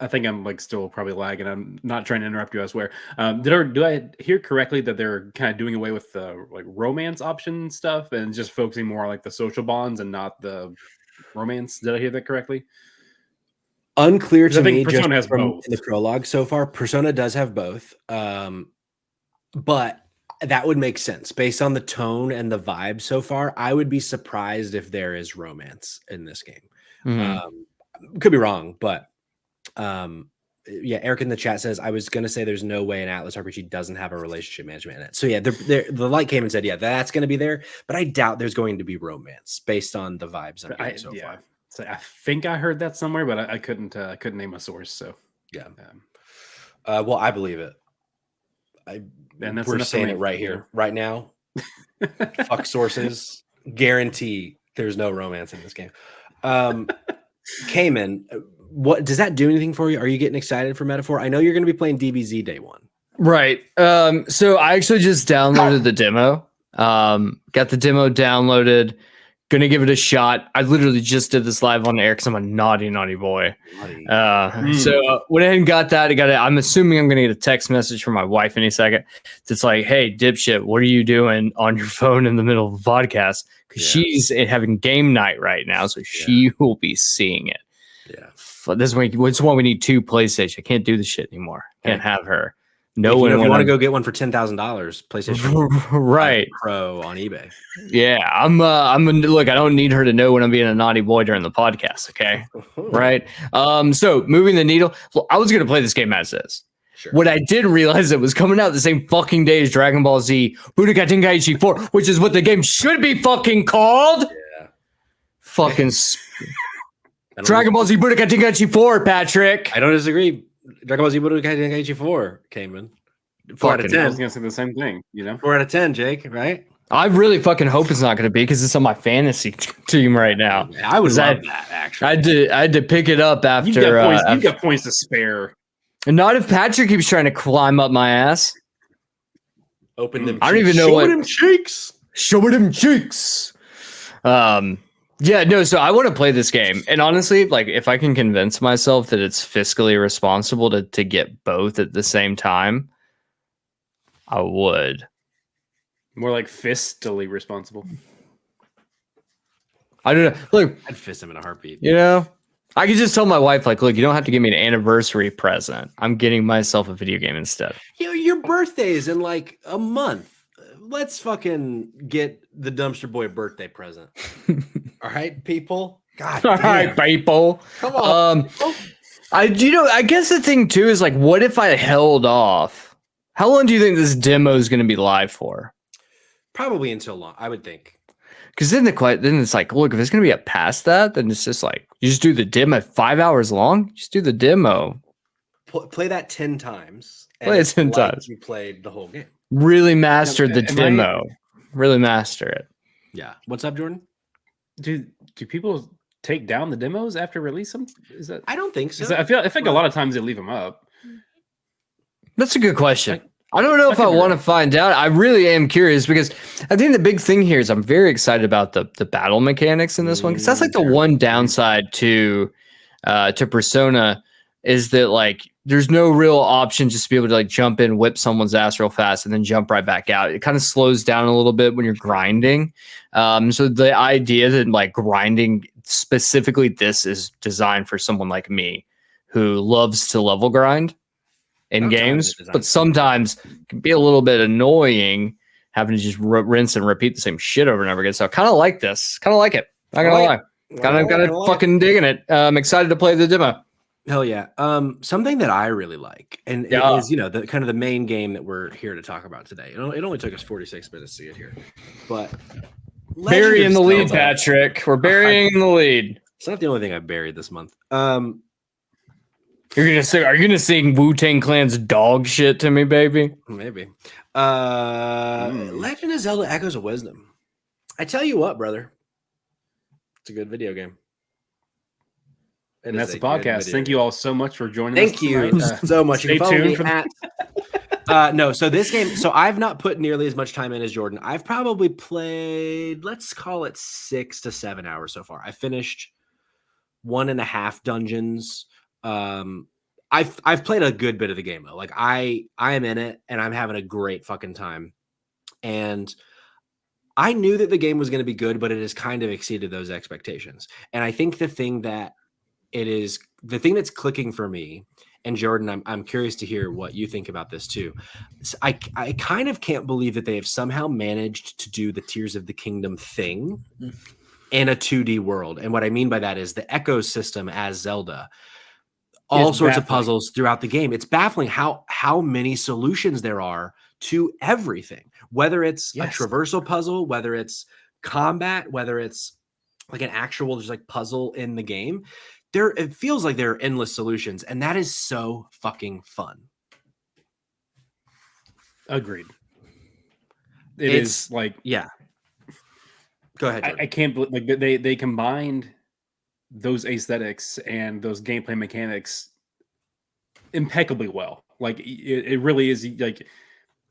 I think I'm like still probably lagging. I'm not trying to interrupt you, I swear. Do I hear correctly that they're kind of doing away with the like romance option stuff and just focusing more on like the social bonds and not the romance? Did I hear that correctly? Unclear to me Persona has from both. The prologue so far. Persona does have both. But that would make sense based on the tone and the vibe so far. I would be surprised if there is romance in this game. Could be wrong, but yeah, Eric in the chat says, I was going to say there's no way an Atlas RPG doesn't have a relationship management in it. So yeah, the light came and said, yeah, that's going to be there, but I doubt there's going to be romance based on the vibes I'm getting so far. So I think I heard that somewhere, but I couldn't name a source. So yeah. Well, I believe it. We're saying it right here, right now. Fuck sources. Guarantee there's no romance in this game. Cayman, what does that do anything for you? Are you getting excited for Metaphor? I know you're going to be playing DBZ day one. Right. So I actually just downloaded the demo. Got the demo downloaded. Gonna give it a shot. I literally just did this live on air because I'm a naughty boy. So went ahead and got that. I'm assuming I'm gonna get a text message from my wife any second. It's like, hey, dipshit, what are you doing on your phone in the middle of the podcast? Because she's having game night right now, so she will be seeing it. Yeah. This is why we need 2 PlayStation. I can't do this shit anymore. Can't have her. No, if you want to go get one for $10,000, PlayStation right Pro on eBay. Yeah, look. I don't need her to know when I'm being a naughty boy during the podcast. Okay, right. So moving the needle. Well, I was gonna play this game as is. Sure. What I did realize it was coming out the same fucking day as Dragon Ball Z Budokai Tenkaichi 4, which is what the game should be fucking called. Yeah. Fucking Dragon Ball Z Budokai Tenkaichi 4, Patrick. I don't disagree. Dragon Ball Z Budokai Tenkaichi 4 came in. 4 out of 10. I was gonna say the same thing, 4 out of 10, Jake, right? I really fucking hope it's not going to be because it's on my fantasy team right now. I would love that, actually. I had to pick it up after. You've got points to spare. And not if Patrick keeps trying to climb up my ass. Open them. I don't even know what. Show them cheeks. Yeah, no, so I want to play this game. And honestly, like if I can convince myself that it's fiscally responsible to get both at the same time, I would. More like fistily responsible. I don't know. Look, I'd fist him in a heartbeat. You know, I could just tell my wife, like, look, you don't have to give me an anniversary present. I'm getting myself a video game instead. Your birthday is in like a month. Let's fucking get the Dumpster Boy birthday present. All right, people. God damn. All right, people. Come on. I guess the thing too is like, what if I held off? How long do you think this demo is going to be live for? Probably until long, I would think. Because then it's like, look, if it's going to be a past that, then it's just like, you just do the demo 5 hours long. Just do the demo. Play that 10 times. Play it 10 times. You played the whole game. Really mastered the demo. Really master it. Yeah. What's up, Jordan? Do people take down the demos after release them? Is that? I don't think so. I think a lot of times they leave them up. That's a good question. I don't know if I want to find out. I really am curious because I think the big thing here is I'm very excited about the battle mechanics in this one, because that's like the one downside to Persona is that like there's no real option just to be able to like jump in, whip someone's ass real fast, and then jump right back out. It kind of slows down a little bit when you're grinding. So the idea that like grinding specifically, this is designed for someone like me who loves to level grind in games, but sometimes it can be a little bit annoying having to just rinse and repeat the same shit over and over again. So I kind of like this. Kind of like it. Not gonna lie. Kind of fucking digging it. I'm excited to play the demo. Hell yeah. Something that I really like, and it is, the kind of the main game that we're here to talk about today. It only took us 46 minutes to get here, but burying the lead, Patrick. We're burying the lead. It's not the only thing I buried this month. Are you gonna sing Wu-Tang Clan's dog shit to me, baby? Maybe. Legend of Zelda: Echoes of Wisdom. I tell you what, brother. It's a good video game. And that's the podcast. Thank you all so much for joining us. Thank you so much. Stay tuned for no, so this game, so I've not put nearly as much time in as Jordan. I've probably played, let's call it 6 to 7 hours so far. I finished 1.5 dungeons. I've played a good bit of the game though. Like I am in it and I'm having a great fucking time. And I knew that the game was going to be good, but it has kind of exceeded those expectations. And I think the thing that's clicking for me, and Jordan, I'm curious to hear what you think about this too. I kind of can't believe that they have somehow managed to do the Tears of the Kingdom thing in a 2D world. And what I mean by that is the Echo system as Zelda, all sorts of puzzles throughout the game. It's baffling how many solutions there are to everything, whether it's a traversal puzzle, whether it's combat, whether it's like an actual just like puzzle in the game. It feels like there are endless solutions, and that is so fucking fun. Agreed. It's like, yeah. Go ahead. I can't believe like they combined those aesthetics and those gameplay mechanics impeccably well. Like it really is. Like,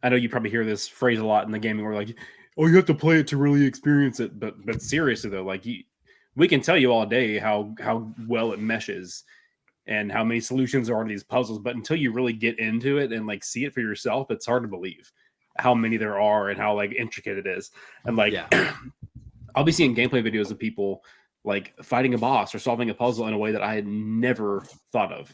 I know you probably hear this phrase a lot in the gaming where like, oh, you have to play it to really experience it. But seriously though, like we can tell you all day how well it meshes and how many solutions there are to these puzzles. But until you really get into it and like see it for yourself, it's hard to believe how many there are and how like intricate it is. And like, I'll be seeing gameplay videos of people like fighting a boss or solving a puzzle in a way that I had never thought of.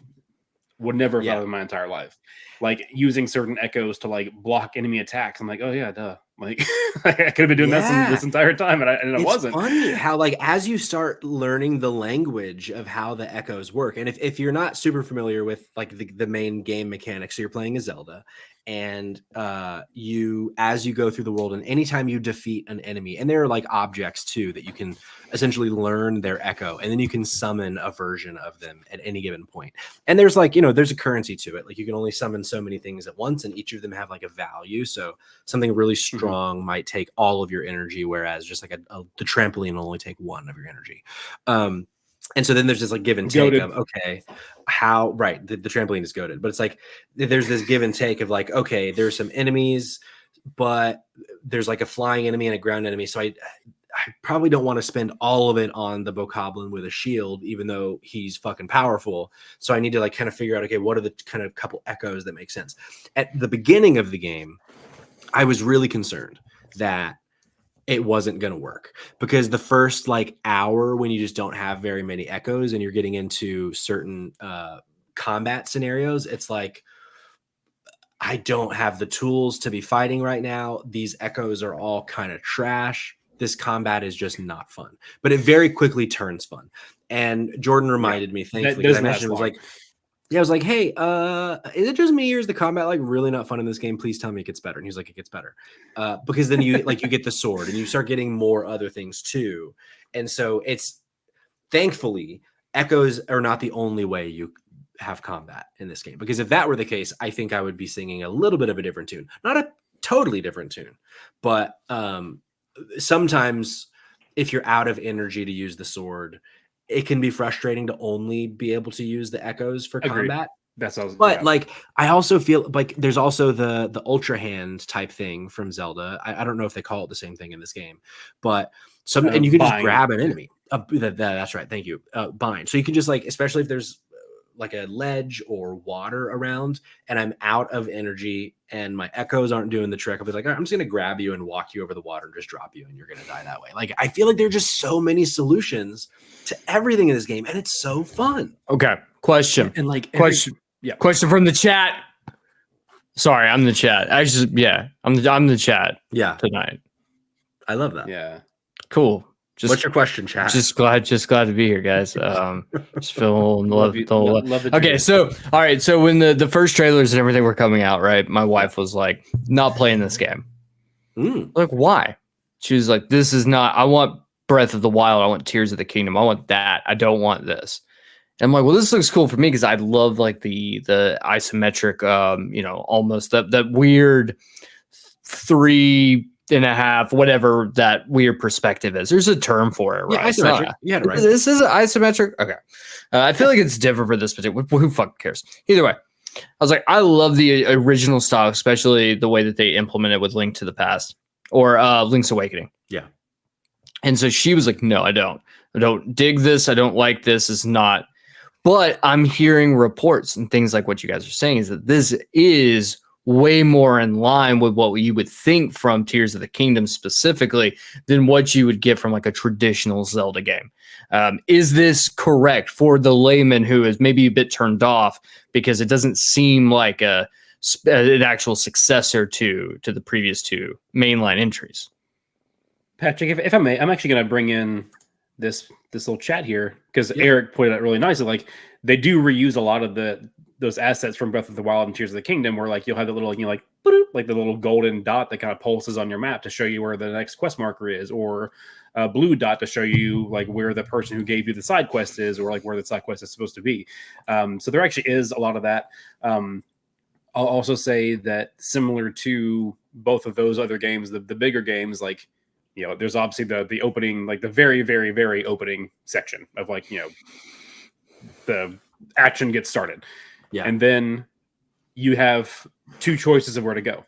Would never have thought of in my entire life. Like using certain echoes to like block enemy attacks. I'm like, oh yeah, duh. Like I could have been doing that this entire time, and it wasn't. It's funny how like as you start learning the language of how the echoes work, and if you're not super familiar with like the main game mechanics, so you're playing a Zelda, and as you go through the world, and anytime you defeat an enemy, and there are like objects too that you can essentially learn their echo, and then you can summon a version of them at any given point. And there's like, there's a currency to it. Like you can only summon so many things at once, and each of them have like a value. So something really strong might take all of your energy, whereas just like the trampoline will only take one of your energy. And so then there's this like give and take of, okay, how, right, the trampoline is goated, but it's like there's this give and take of like, okay, there's some enemies, but there's like a flying enemy and a ground enemy. So I probably don't want to spend all of it on the Bokoblin with a shield, even though he's fucking powerful. So I need to like kind of figure out, okay, what are the kind of couple echoes that make sense? At the beginning of the game, I was really concerned that it wasn't going to work, because the first like hour when you just don't have very many echoes and you're getting into certain combat scenarios, it's like, I don't have the tools to be fighting right now. These echoes are all kind of trash. This combat is just not fun, but it very quickly turns fun. And Jordan reminded me, thankfully, because I mentioned it was like, I was like, hey, is it just me or is the combat like really not fun in this game? Please tell me it gets better. And he's like, it gets better. Because then you like, you get the sword and you start getting more other things too. And so it's, thankfully, echoes are not the only way you have combat in this game. Because if that were the case, I think I would be singing a little bit of a different tune. Not a totally different tune, but sometimes if you're out of energy to use the sword, it can be frustrating to only be able to use the echoes for combat. That's all. But like, I also feel like there's also the ultra hand type thing from Zelda. I don't know if they call it the same thing in this game, but and you can just grab an enemy. That's right. Thank you. Bind. So you can just like, especially if there's like a ledge or water around and I'm out of energy and my echoes aren't doing the trick, I'll be like, all right, I'm just going to grab you and walk you over the water and just drop you and you're going to die that way. Like, I feel like there are just so many solutions to everything in this game and it's so fun. Okay. Question. And like question. Yeah. Question from the chat. Sorry, I'm the chat. I'm the chat. Yeah. Tonight. I love that. Yeah. Cool. What's your question, chat? Just glad to be here, guys. Just feeling love the okay, so all right, so when the first trailers and everything were coming out, right? My wife was like, not playing this game. Like, why? She was like, this is not, I want Breath of the Wild, I want Tears of the Kingdom, I want that. I don't want this. And I'm like, well, this looks cool for me because I love like the isometric, almost that weird 3.5, whatever that weird perspective is. There's a term for it, right? Yeah, isometric. Yeah, right. This is isometric. Okay. I feel like it's different for this particular. Who fucking cares? Either way, I was like, I love the original style, especially the way that they implement it with Link to the Past or Link's Awakening. Yeah. And so she was like, no, I don't dig this. I don't like this. It's not. But I'm hearing reports and things like what you guys are saying is that this is way more in line with what you would think from Tears of the Kingdom specifically than what you would get from like a traditional Zelda game. Is this correct for the layman who is maybe a bit turned off because it doesn't seem like an actual successor to the previous two mainline entries? Patrick, if I may, I'm actually going to bring in this little chat here because Eric put it out really nicely. Like, they do reuse a lot of those assets from Breath of the Wild and Tears of the Kingdom, where like you'll have the little, like the little golden dot that kind of pulses on your map to show you where the next quest marker is, or a blue dot to show you like where the person who gave you the side quest is, or like where the side quest is supposed to be. So there actually is a lot of that. I'll also say that similar to both of those other games, the bigger games, like, there's obviously the opening, like the very, very, very opening section of like, the action gets started. Yeah. And then you have two choices of where to go.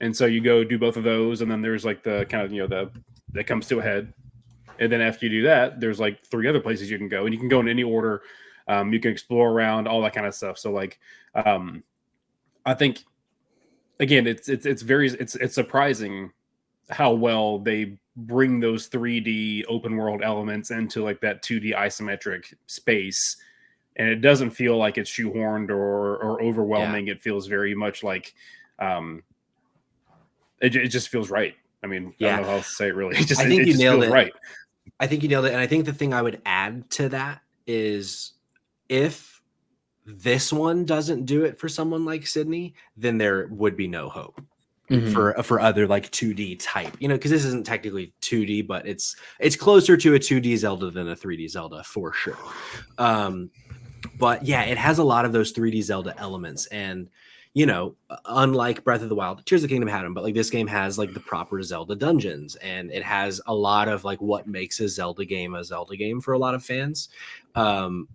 And so you go do both of those. And then there's like the kind of, that comes to a head. And then after you do that, there's like 3 other places you can go, and you can go in any order. You can explore around, all that kind of stuff. So like, I think again, it's surprising how well they bring those 3D open world elements into like that 2D isometric space. And it doesn't feel like it's shoehorned or overwhelming. Yeah. It feels very much like it just feels right. I mean, I don't know how else to say it really. I think you nailed it. Right. I think you nailed it. And I think the thing I would add to that is if this one doesn't do it for someone like Sydney, then there would be no hope. For other like 2D type, because this isn't technically 2D, but it's closer to a 2D Zelda than a 3D Zelda for sure. But yeah, it has a lot of those 3D Zelda elements, and unlike Breath of the Wild, Tears of the Kingdom had them, but like this game has like the proper Zelda dungeons, and it has a lot of like what makes a Zelda game for a lot of fans. And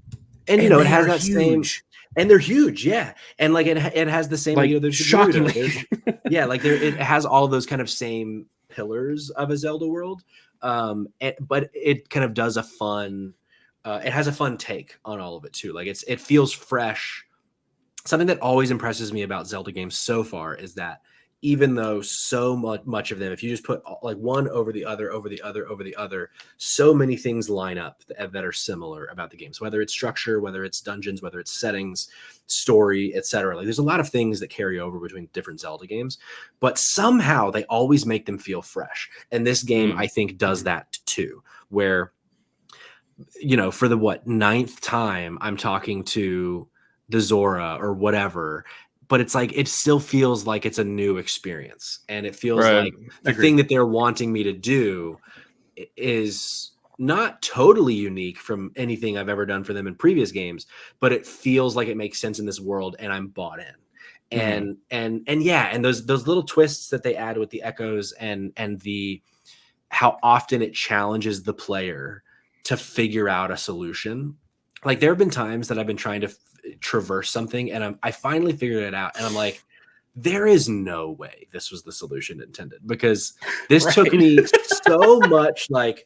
it has that huge. And they're huge, yeah. And like it has the same, like, there's shockingly, it has all those kind of same pillars of a Zelda world, but it kind of does a fun. It has a fun take on all of it too. Like it feels fresh. Something that always impresses me about Zelda games so far is that even though so much of them, if you just put like one over the other, so many things line up that are similar about the games, whether it's structure, whether it's dungeons, whether it's settings, story, etc. Like there's a lot of things that carry over between different Zelda games, but somehow they always make them feel fresh. And this game, I think, does that too, where, you know, for the 9th time I'm talking to the Zora or whatever, but it's like, it still feels like it's a new experience. And it feels like the thing that they're wanting me to do is not totally unique from anything I've ever done for them in previous games, but it feels like it makes sense in this world and I'm bought in. And those little twists that they add with the echoes and the, how often it challenges the player to figure out a solution. Like there have been times that I've been trying to traverse something and I finally figured it out and I'm like, there is no way this was the solution intended, because this took me so much, like,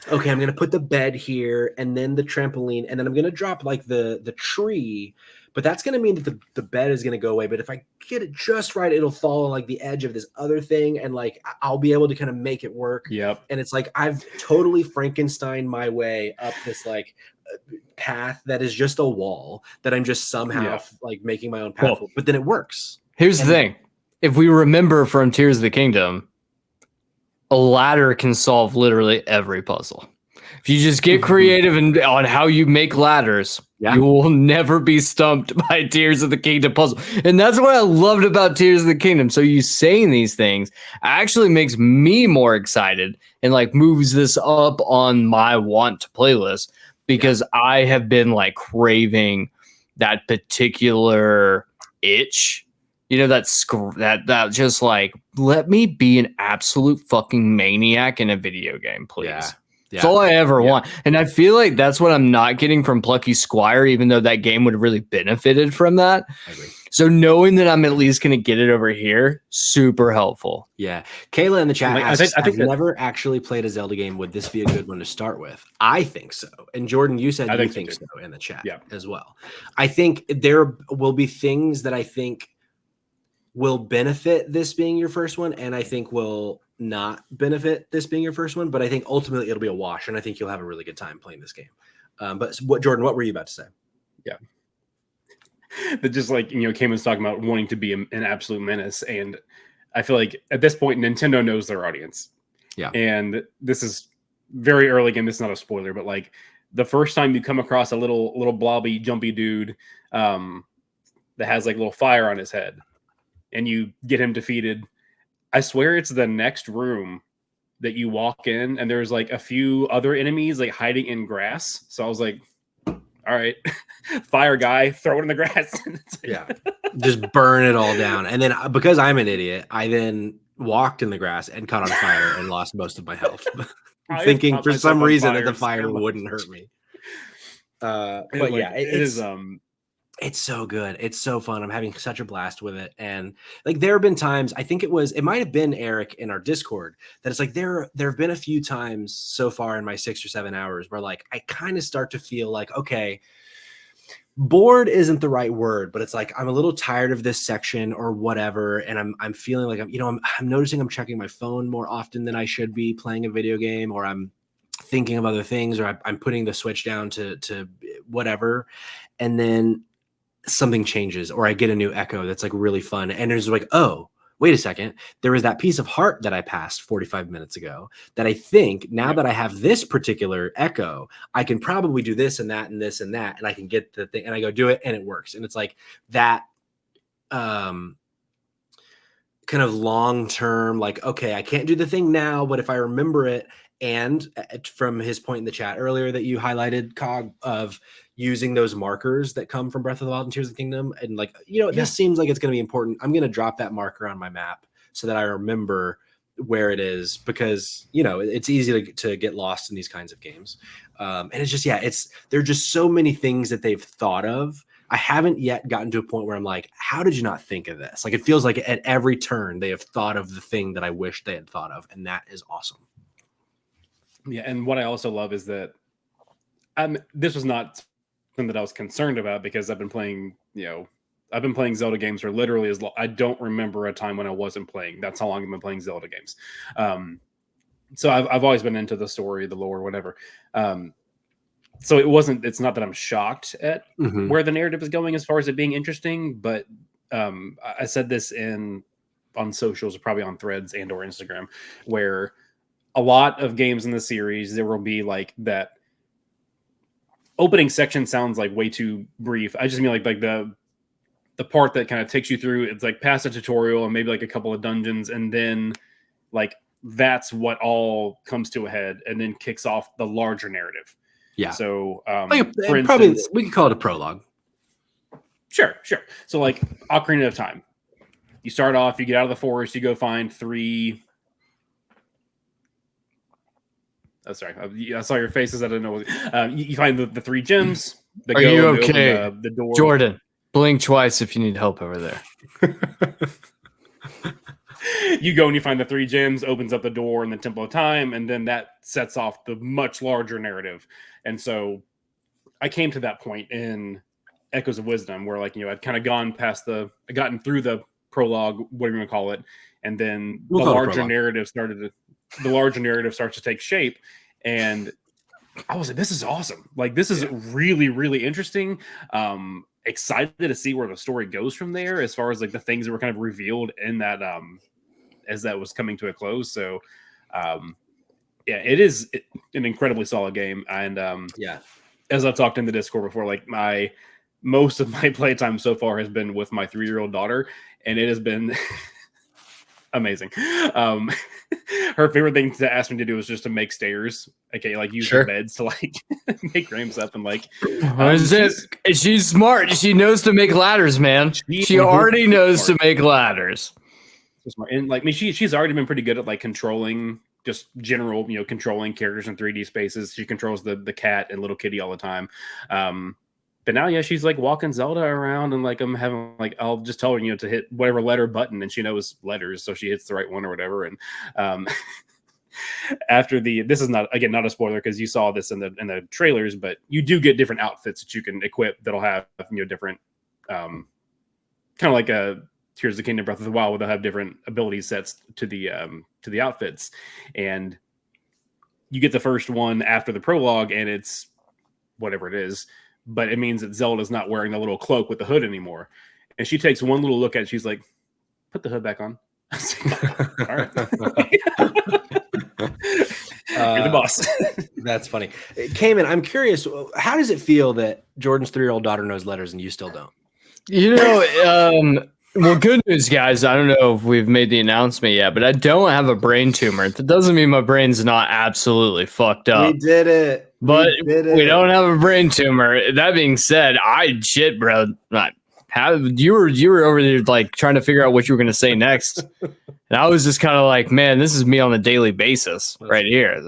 okay, I'm going to put the bed here and then the trampoline and then I'm going to drop like the tree, but that's going to mean that the bed is going to go away. But if I get it just right, it'll fall on like the edge of this other thing and like I'll be able to kind of make it work. Yep. And it's like I've totally Frankenstein my way up this like path that is just a wall that I'm just somehow like making my own path, but then it works. Here's the thing. If we remember from Tears of the Kingdom, a ladder can solve literally every puzzle. If you just get creative and on how you make ladders, you will never be stumped by Tears of the Kingdom puzzle. And that's what I loved about Tears of the Kingdom. So you saying these things actually makes me more excited and like moves this up on my want to playlist, because I have been like craving that particular itch. You know, that just like, let me be an absolute fucking maniac in a video game, please. Yeah. That's all I ever want. And I feel like that's what I'm not getting from Plucky Squire, even though that game would have really benefited from that. I agree. So knowing that I'm at least going to get it over here, super helpful. Yeah. Kayla in the chat asks, I've never actually played a Zelda game. Would this be a good one to start with? I think so. And Jordan, you said you think so in the chat as well. I think there will be things that I think will benefit this being your first one, and I think will not benefit this being your first one, but I think ultimately it'll be a wash, and I think you'll have a really good time playing this game. But Jordan, what were you about to say? Yeah. That just like, you know, Cayman's talking about wanting to be an absolute menace, and I feel like at this point Nintendo knows their audience. Yeah. And this is very early game. This is not a spoiler, but like the first time you come across a little blobby, jumpy dude that has like a little fire on his head, and you get him defeated, I swear it's the next room that you walk in and there's like a few other enemies like hiding in grass. So I was like, all right, fire guy, throw it in the grass. Yeah. Just burn it all down. And then because I'm an idiot, I then walked in the grass and caught on fire and lost most of my health. Thinking for some reason that the fire wouldn't hurt me. But like, yeah, it's so good. It's so fun. I'm having such a blast with it. And like, there have been times, I think it might've been Eric in our Discord, that it's like, there have been a few times so far in my 6 or 7 hours where like, I kind of start to feel like, okay, bored isn't the right word, but it's like, I'm a little tired of this section or whatever. And I'm feeling like I'm noticing I'm checking my phone more often than I should be playing a video game, or I'm thinking of other things, or I'm putting the Switch down to whatever. And then something changes, or I get a new echo that's like really fun, and there's like, oh, wait a second, there was that piece of heart that I passed 45 minutes ago that I think now that I have this particular echo, I can probably do this and that and this and that, and I can get the thing, and I go do it and it works. And it's like that kind of long-term, like, okay, I can't do the thing now, but if I remember it. And from his point in the chat earlier that you highlighted, Cog, of using those markers that come from Breath of the Wild and Tears of the Kingdom, and like, this seems like it's going to be important. I'm going to drop that marker on my map so that I remember where it is, because it's easy to get lost in these kinds of games. And it's just there are just so many things that they've thought of. I haven't yet gotten to a point where I'm like, how did you not think of this? Like, it feels like at every turn they have thought of the thing that I wish they had thought of, and that is awesome. Yeah, and what I also love is that this was not something that I was concerned about, because I've been playing, I've been playing Zelda games for literally as long. I don't remember a time when I wasn't playing. That's how long I've been playing Zelda games. So I've always been into the story, the lore, whatever. So it's not that I'm shocked at where the narrative is going as far as it being interesting, but I said this on socials, probably on Threads and or Instagram, where a lot of games in the series, there will be like that opening section sounds like way too brief. I just mean like the part that kind of takes you through, it's like past a tutorial and maybe like a couple of dungeons, and then like that's what all comes to a head and then kicks off the larger narrative. Yeah. So for instance, we could call it a prologue. Sure. So like Ocarina of Time. You start off, you get out of the forest, you go find 3. Oh, sorry. I saw your faces. I don't know. You find the 3 gems. Are you okay? The door. Jordan, blink twice if you need help over there. You go and you find the 3 gems, opens up the door in the Temple of Time, and then that sets off the much larger narrative. And so I came to that point in Echoes of Wisdom where, like, I'd kind of gotten through the prologue, whatever you want to call it, and then the larger narrative starts to take shape. And I was like, this is awesome. Like, this is really, really interesting. Excited to see where the story goes from there, as far as like the things that were kind of revealed in that as that was coming to a close. So it is an incredibly solid game. And as I've talked in the Discord before, like most of my playtime so far has been with my 3-year-old daughter, and it has been amazing. Her favorite thing to ask me to do is just to make stairs. Okay, like use the beds to like make ramps up and like. She's smart. She knows to make ladders, man. She already knows to make ladders. So smart. And like she's already been pretty good at like controlling just general, controlling characters in 3D spaces. She controls the cat and little kitty all the time. But now, she's like walking Zelda around, and like I'm having like I'll just tell her, to hit whatever letter button, and she knows letters, so she hits the right one or whatever. And after this is not a spoiler because you saw this in the trailers, but you do get different outfits that you can equip that'll have different kind of like a Tears of the Kingdom, Breath of the Wild, where they'll have different ability sets to the outfits, and you get the first one after the prologue, and it's whatever it is. But it means that Zelda's not wearing the little cloak with the hood anymore. And she takes one little look at it. She's like, put the hood back on. All right. You're the boss. That's funny. Cayman, I'm curious, how does it feel that Jordan's 3-year-old daughter knows letters and you still don't? Well, good news, guys. I don't know if we've made the announcement yet, but I don't have a brain tumor. That doesn't mean my brain's not absolutely fucked up. We did it. But we don't have a brain tumor. That being said, bro. You were over there like trying to figure out what you were going to say next, and I was just kind of like, man, this is me on a daily basis right here.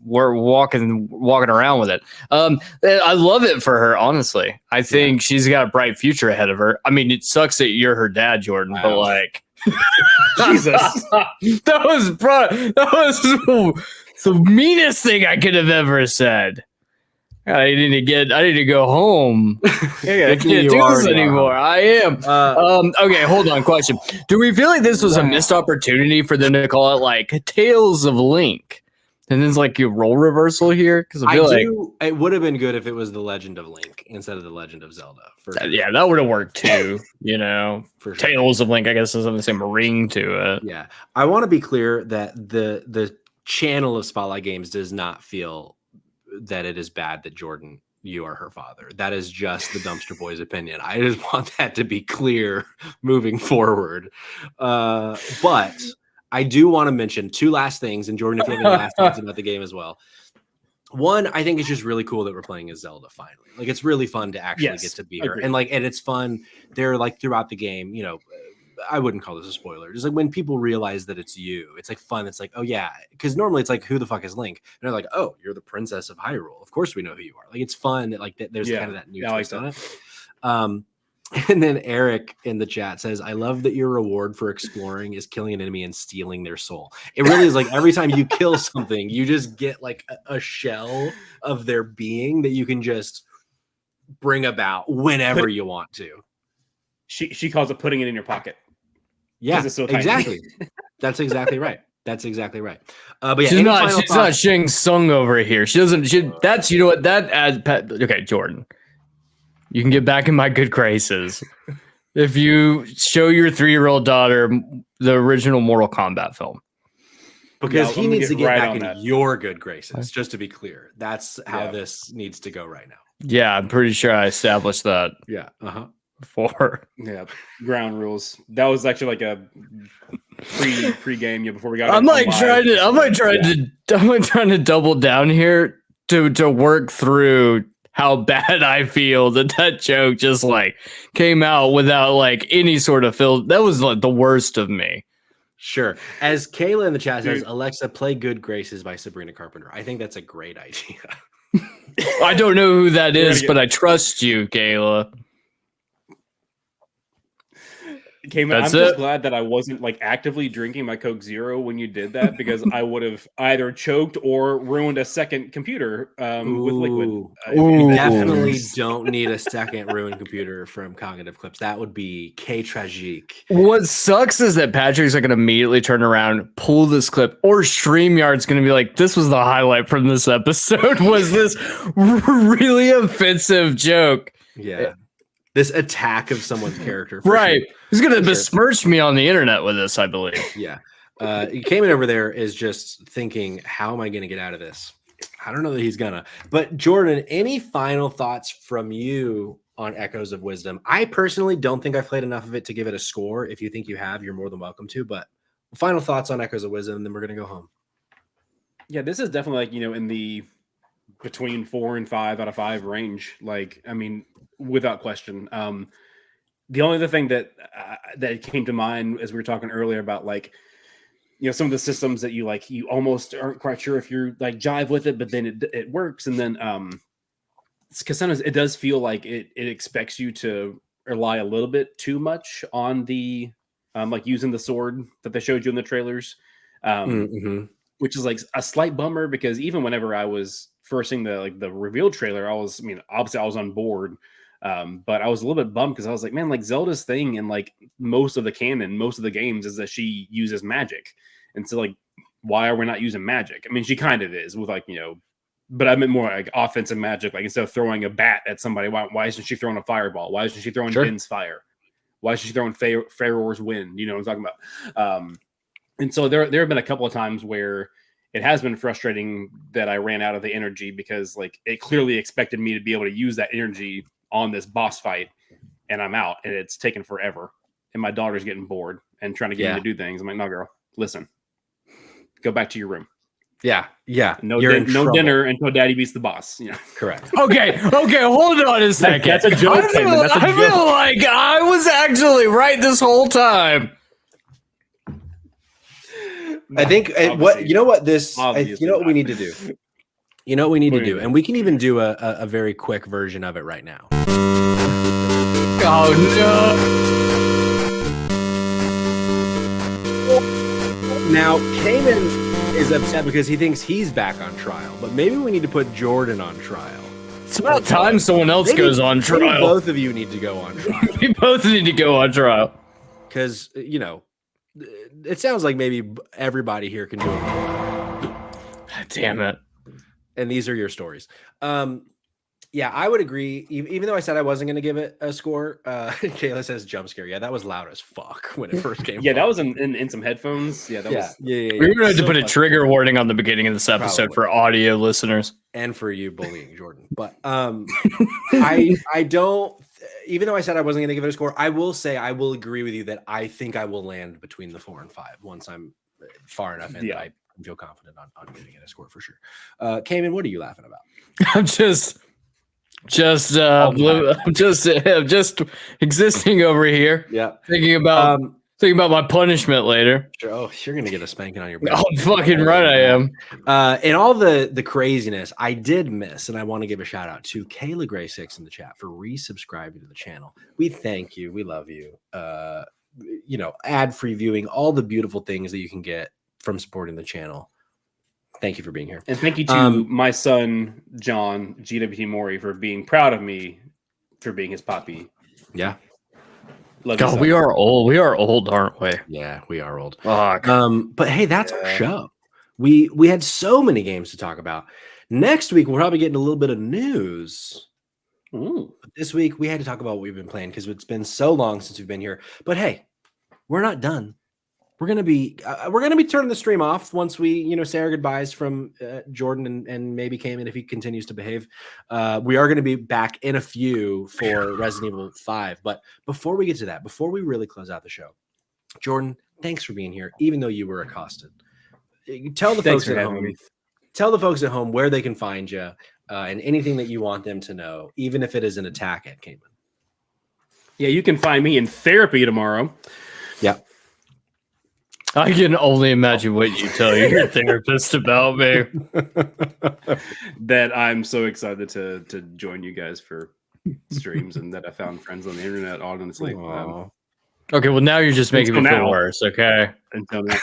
We're walking around with it. I love it for her, honestly. I think she's got a bright future ahead of her. I mean, it sucks that you're her dad, Jordan, but like, Jesus, that was the meanest thing I could have ever said. I need to go home. I can't do this anymore. I am. Okay, hold on. Question. Do we feel like this was a missed opportunity for them to call it like Tales of Link? And there's like a role reversal here? Because I feel it would have been good if it was The Legend of Link instead of The Legend of Zelda. Yeah, that would have worked too. For sure. Tales of Link, I guess, doesn't have the same ring to it. Yeah. I want to be clear that the channel of Spotlight Games does not feel that it is bad that Jordan, you are her father. That is just the Dumpster Boy's opinion. I just want that to be clear moving forward. But I do want to mention 2 last things, and Jordan, if you have any last things about the game as well. One, I think it's just really cool that we're playing as Zelda finally. Like, it's really fun to actually get to be her. And it's fun. They're like throughout the game, I wouldn't call this a spoiler. Just like when people realize that it's you, it's like fun. It's like, oh yeah, because normally it's like, who the fuck is Link? And they're like, oh, you're the princess of Hyrule. Of course we know who you are. Like, it's fun that like there's kind of that new twist on it. And then Eric in the chat says, I love that your reward for exploring is killing an enemy and stealing their soul. It really is like every time you kill something, you just get like a shell of their being that you can just bring about whenever you want to. She calls it putting it in your pocket. Yeah, so exactly. That's exactly right. That's exactly right. But yeah, she's not Shang Tsung over here. She doesn't. That's, you know what, that adds. Okay, Jordan, you can get back in my good graces if you show your 3-year-old daughter the original Mortal Kombat film. Because he needs to get back in your good graces. Just to be clear, that's how this needs to go right now. Yeah, I'm pretty sure I established that. Yeah. Before. Yeah. Ground rules. That was actually like a pre-game before we got. I'm trying to double down here to work through how bad I feel that joke just like came out without like any sort of fill. That was like the worst of me. Sure. As Kayla in the chat says, Alexa, play Good Graces by Sabrina Carpenter. I think that's a great idea. I don't know who that is, but I trust you, Kayla. I'm just glad that I wasn't like actively drinking my Coke Zero when you did that, because I would have either choked or ruined a second computer with liquid. Definitely don't need a second ruined computer from Cognitive Clips. That would be tragique. What sucks is that Patrick's going to immediately turn around, pull this clip, or StreamYard's going to be like, this was the highlight from this episode, was this really offensive joke. Yeah. This attack of someone's character. Right. Sure. He's going to besmirch me on the internet with this, I believe. Yeah. He came in over there is just thinking, how am I going to get out of this? I don't know that he's going to. But Jordan, any final thoughts from you on Echoes of Wisdom? I personally don't think I've played enough of it to give it a score. If you think you have, you're more than welcome to. But final thoughts on Echoes of Wisdom, and then we're going to go home. Yeah, this is definitely like, in the between 4 and 5 out of 5 range. Like, I mean, without question. The only other thing that came to mind as we were talking earlier about like, some of the systems that you almost aren't quite sure if you're like jive with it, but then it works. And then because sometimes it does feel like it expects you to rely a little bit too much on the like using the sword that they showed you in the trailers, which is like a slight bummer, because even whenever I was first seeing the reveal trailer, obviously I was on board. But I was a little bit bummed because I was like, man, like Zelda's thing in like most of the canon, most of the games is that she uses magic. And so like, why are we not using magic? I mean, she kind of is with like, but I meant more like offensive magic. Like instead of throwing a bat at somebody, why isn't she throwing a fireball? Why isn't she throwing Ben's fire? Why isn't she throwing Pharaoh's wind? You know what I'm talking about? And so there have been a couple of times where it has been frustrating that I ran out of the energy, because like it clearly expected me to be able to use that energy on this boss fight, and I'm out, and it's taken forever, and my daughter's getting bored and trying to get me to do things. I'm like, no, girl, listen, go back to your room. Yeah. No dinner until daddy beats the boss. Correct. Okay, hold on a second. That's a joke. I feel like I was actually right this whole time. I think what we need to do. You know what we need to do, and we can even do a very quick version of it right now. Oh no! Now Cayman is upset because he thinks he's back on trial, but maybe we need to put Jordan on trial. It's about time someone else goes on trial. Maybe both of you need to go on trial. We both need to go on trial, because it sounds like maybe everybody here can do it. Damn it. And these are your stories. Yeah, I would agree. Even though I said I wasn't going to give it a score, Kayla says jump scare. Yeah, that was loud as fuck when it first came. Yeah, that was in some headphones. Yeah, that was. Yeah. We're going to have to put a trigger warning on the beginning of this episode for audio listeners and for you bullying Jordan. But I don't. Even though I said I wasn't going to give it a score, I will say I will agree with you that I think I will land between the 4 and 5 once I'm far enough in that I feel confident on giving it a score for sure. Cayman, what are you laughing about? I'm just existing over here. Yeah, thinking about my punishment later. Sure. Oh, you're gonna get a spanking on your back. Oh, fucking right, I am. In all the craziness, I did miss, and I want to give a shout out to Kayla Gray 6 in the chat for resubscribing to the channel. We thank you. We love you. Ad-free viewing, all the beautiful things that you can get from supporting the channel. Thank you for being here. And thank you to my son, John, GWT Maury, for being proud of me for being his poppy. Yeah. God, we are old. We are old, aren't we? Yeah, we are old. Fuck. But hey, that's our show. We had so many games to talk about. Next week, we'll probably get into a little bit of news. Ooh. But this week, we had to talk about what we've been playing because it's been so long since we've been here. But hey, we're not done. We're gonna be turning the stream off once we say our goodbyes from Jordan and maybe Cayman if he continues to behave. We are gonna be back in a few for Resident Evil 5. But before we get to that, before we really close out the show, Jordan, thanks for being here, even though you were accosted. Tell the folks at home. Tell the folks at home where they can find you and anything that you want them to know, even if it is an attack at Cayman. Yeah, you can find me in therapy tomorrow. Yeah. I can only imagine what you tell your therapist about me. That I'm so excited to join you guys for streams and that I found friends on the internet, honestly. Okay, well now you're just making me feel worse, okay? Until now.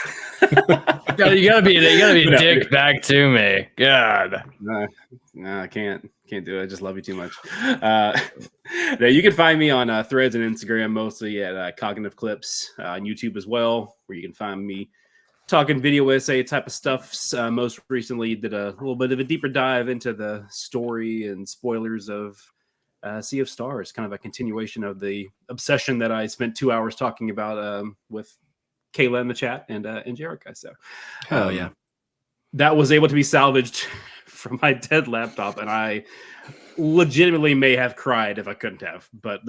you gotta be a dick back to me. God. No, I can't do it. I just love you too much. Now you can find me on Threads and Instagram, mostly at Cognitive Clips, on YouTube as well, where you can find me talking video essay type of stuff. Most recently did a little bit of a deeper dive into the story and spoilers of Sea of Stars, kind of a continuation of the obsession that I spent 2 hours talking about with Kayla in the chat and Jerica. So, yeah, that was able to be salvaged from my dead laptop, and I legitimately may have cried if I couldn't have. But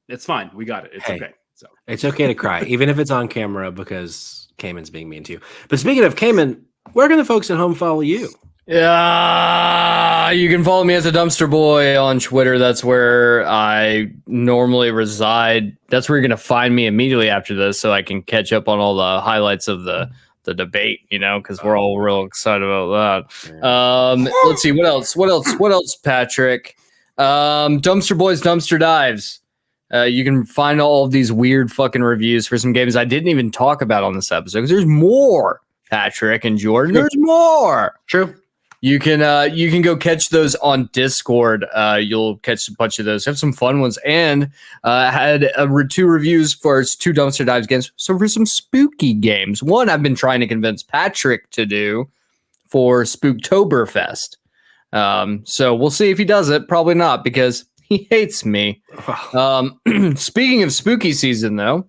it's fine. We got it. It's okay. So it's okay to cry, even if it's on camera, because Cayman's being mean to you. But speaking of Cayman, where can the folks at home follow you? Yeah, you can follow me as a Dumpster Boy on Twitter. That's where I normally reside. That's where you're gonna find me immediately after this, so I can catch up on all the highlights of the debate. Because we're all real excited about that. Let's see what else, Patrick. Dumpster Boys, Dumpster Dives. You can find all of these weird fucking reviews for some games I didn't even talk about on this episode because there's more. Patrick and Jordan, there's more. True. You can go catch those on Discord. You'll catch a bunch of those. Have some fun ones. And had 2 reviews for 2 Dumpster Dives games. So for some spooky games. One I've been trying to convince Patrick to do for Spooktoberfest. So we'll see if he does it. Probably not because he hates me. Speaking of spooky season, though,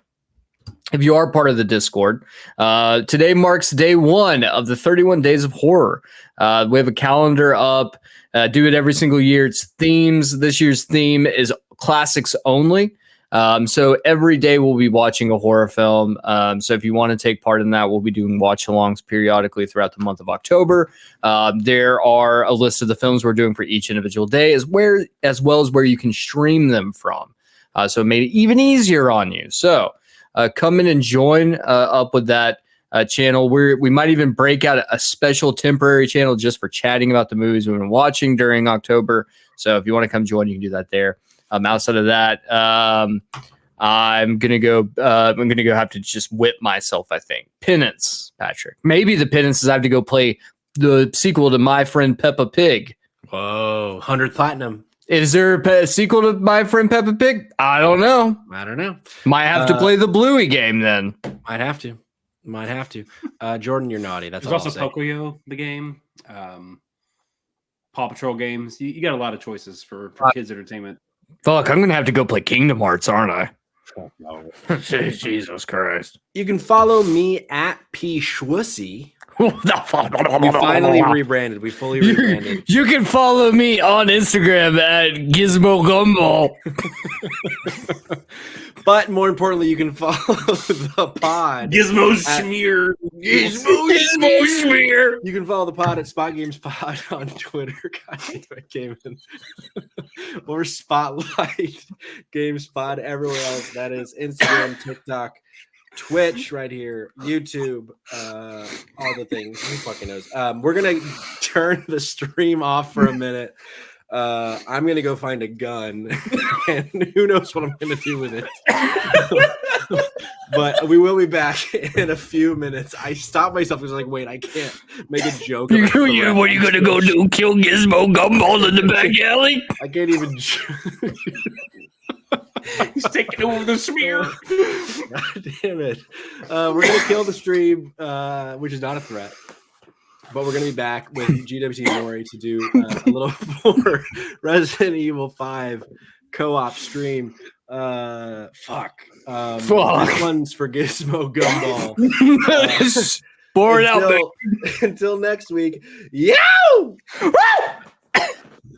if you are part of the Discord, today marks day 1 of the 31 Days of Horror. We have a calendar up. Do it every single year. It's themes. This year's theme is classics only. So every day we'll be watching a horror film. So if you want to take part in that, we'll be doing watch-alongs periodically throughout the month of October. There are a list of the films we're doing for each individual day, as well as where you can stream them from. So it made it even easier on you. So come in and join up with that channel. We might even break out a special temporary channel just for chatting about the movies we've been watching during October. So if you want to come join, you can do that there. Outside of that, I'm gonna go have to just whip myself. I think Penance, Patrick. Maybe the Penance is I have to go play the sequel to My Friend Peppa Pig. Whoa, 100 platinum. Is there a sequel to My Friend Peppa Pig? I don't know. Might have to play the Bluey game then. Might have to. Jordan, you're naughty. That's There's also Pocoyo, the game. Paw Patrol games. You got a lot of choices for kids' entertainment. Fuck, I'm going to have to go play Kingdom Hearts, aren't I? Oh, no. Jesus Christ. You can follow me at pschwussy. We finally rebranded. We fully rebranded. You can follow me on Instagram at Gizmo Gumball. But more importantly, you can follow the pod. Gizmo Schmear. Gizmo Schmear. You can follow the pod at Spot Games Pod on Twitter. God damn it, came in. Or Spotlight Games Pod everywhere else. That is Instagram, TikTok, Twitch right here, YouTube, all the things. Who fucking knows? We're going to turn the stream off for a minute. I'm going to go find a gun, and who knows what I'm going to do with it. But we will be back in a few minutes. I stopped myself because I was like, wait, I can't make a joke. What are you going to go do? Kill Gizmo Gumball in the back alley? I can't even He's taking over the smear. God damn it. We're going to kill the stream, which is not a threat. But we're going to be back with GWT Mori to do a little more Resident Evil 5 co-op stream. Fuck. This one's for Gizmo Gumball. Pour it out. Until next week. Yow!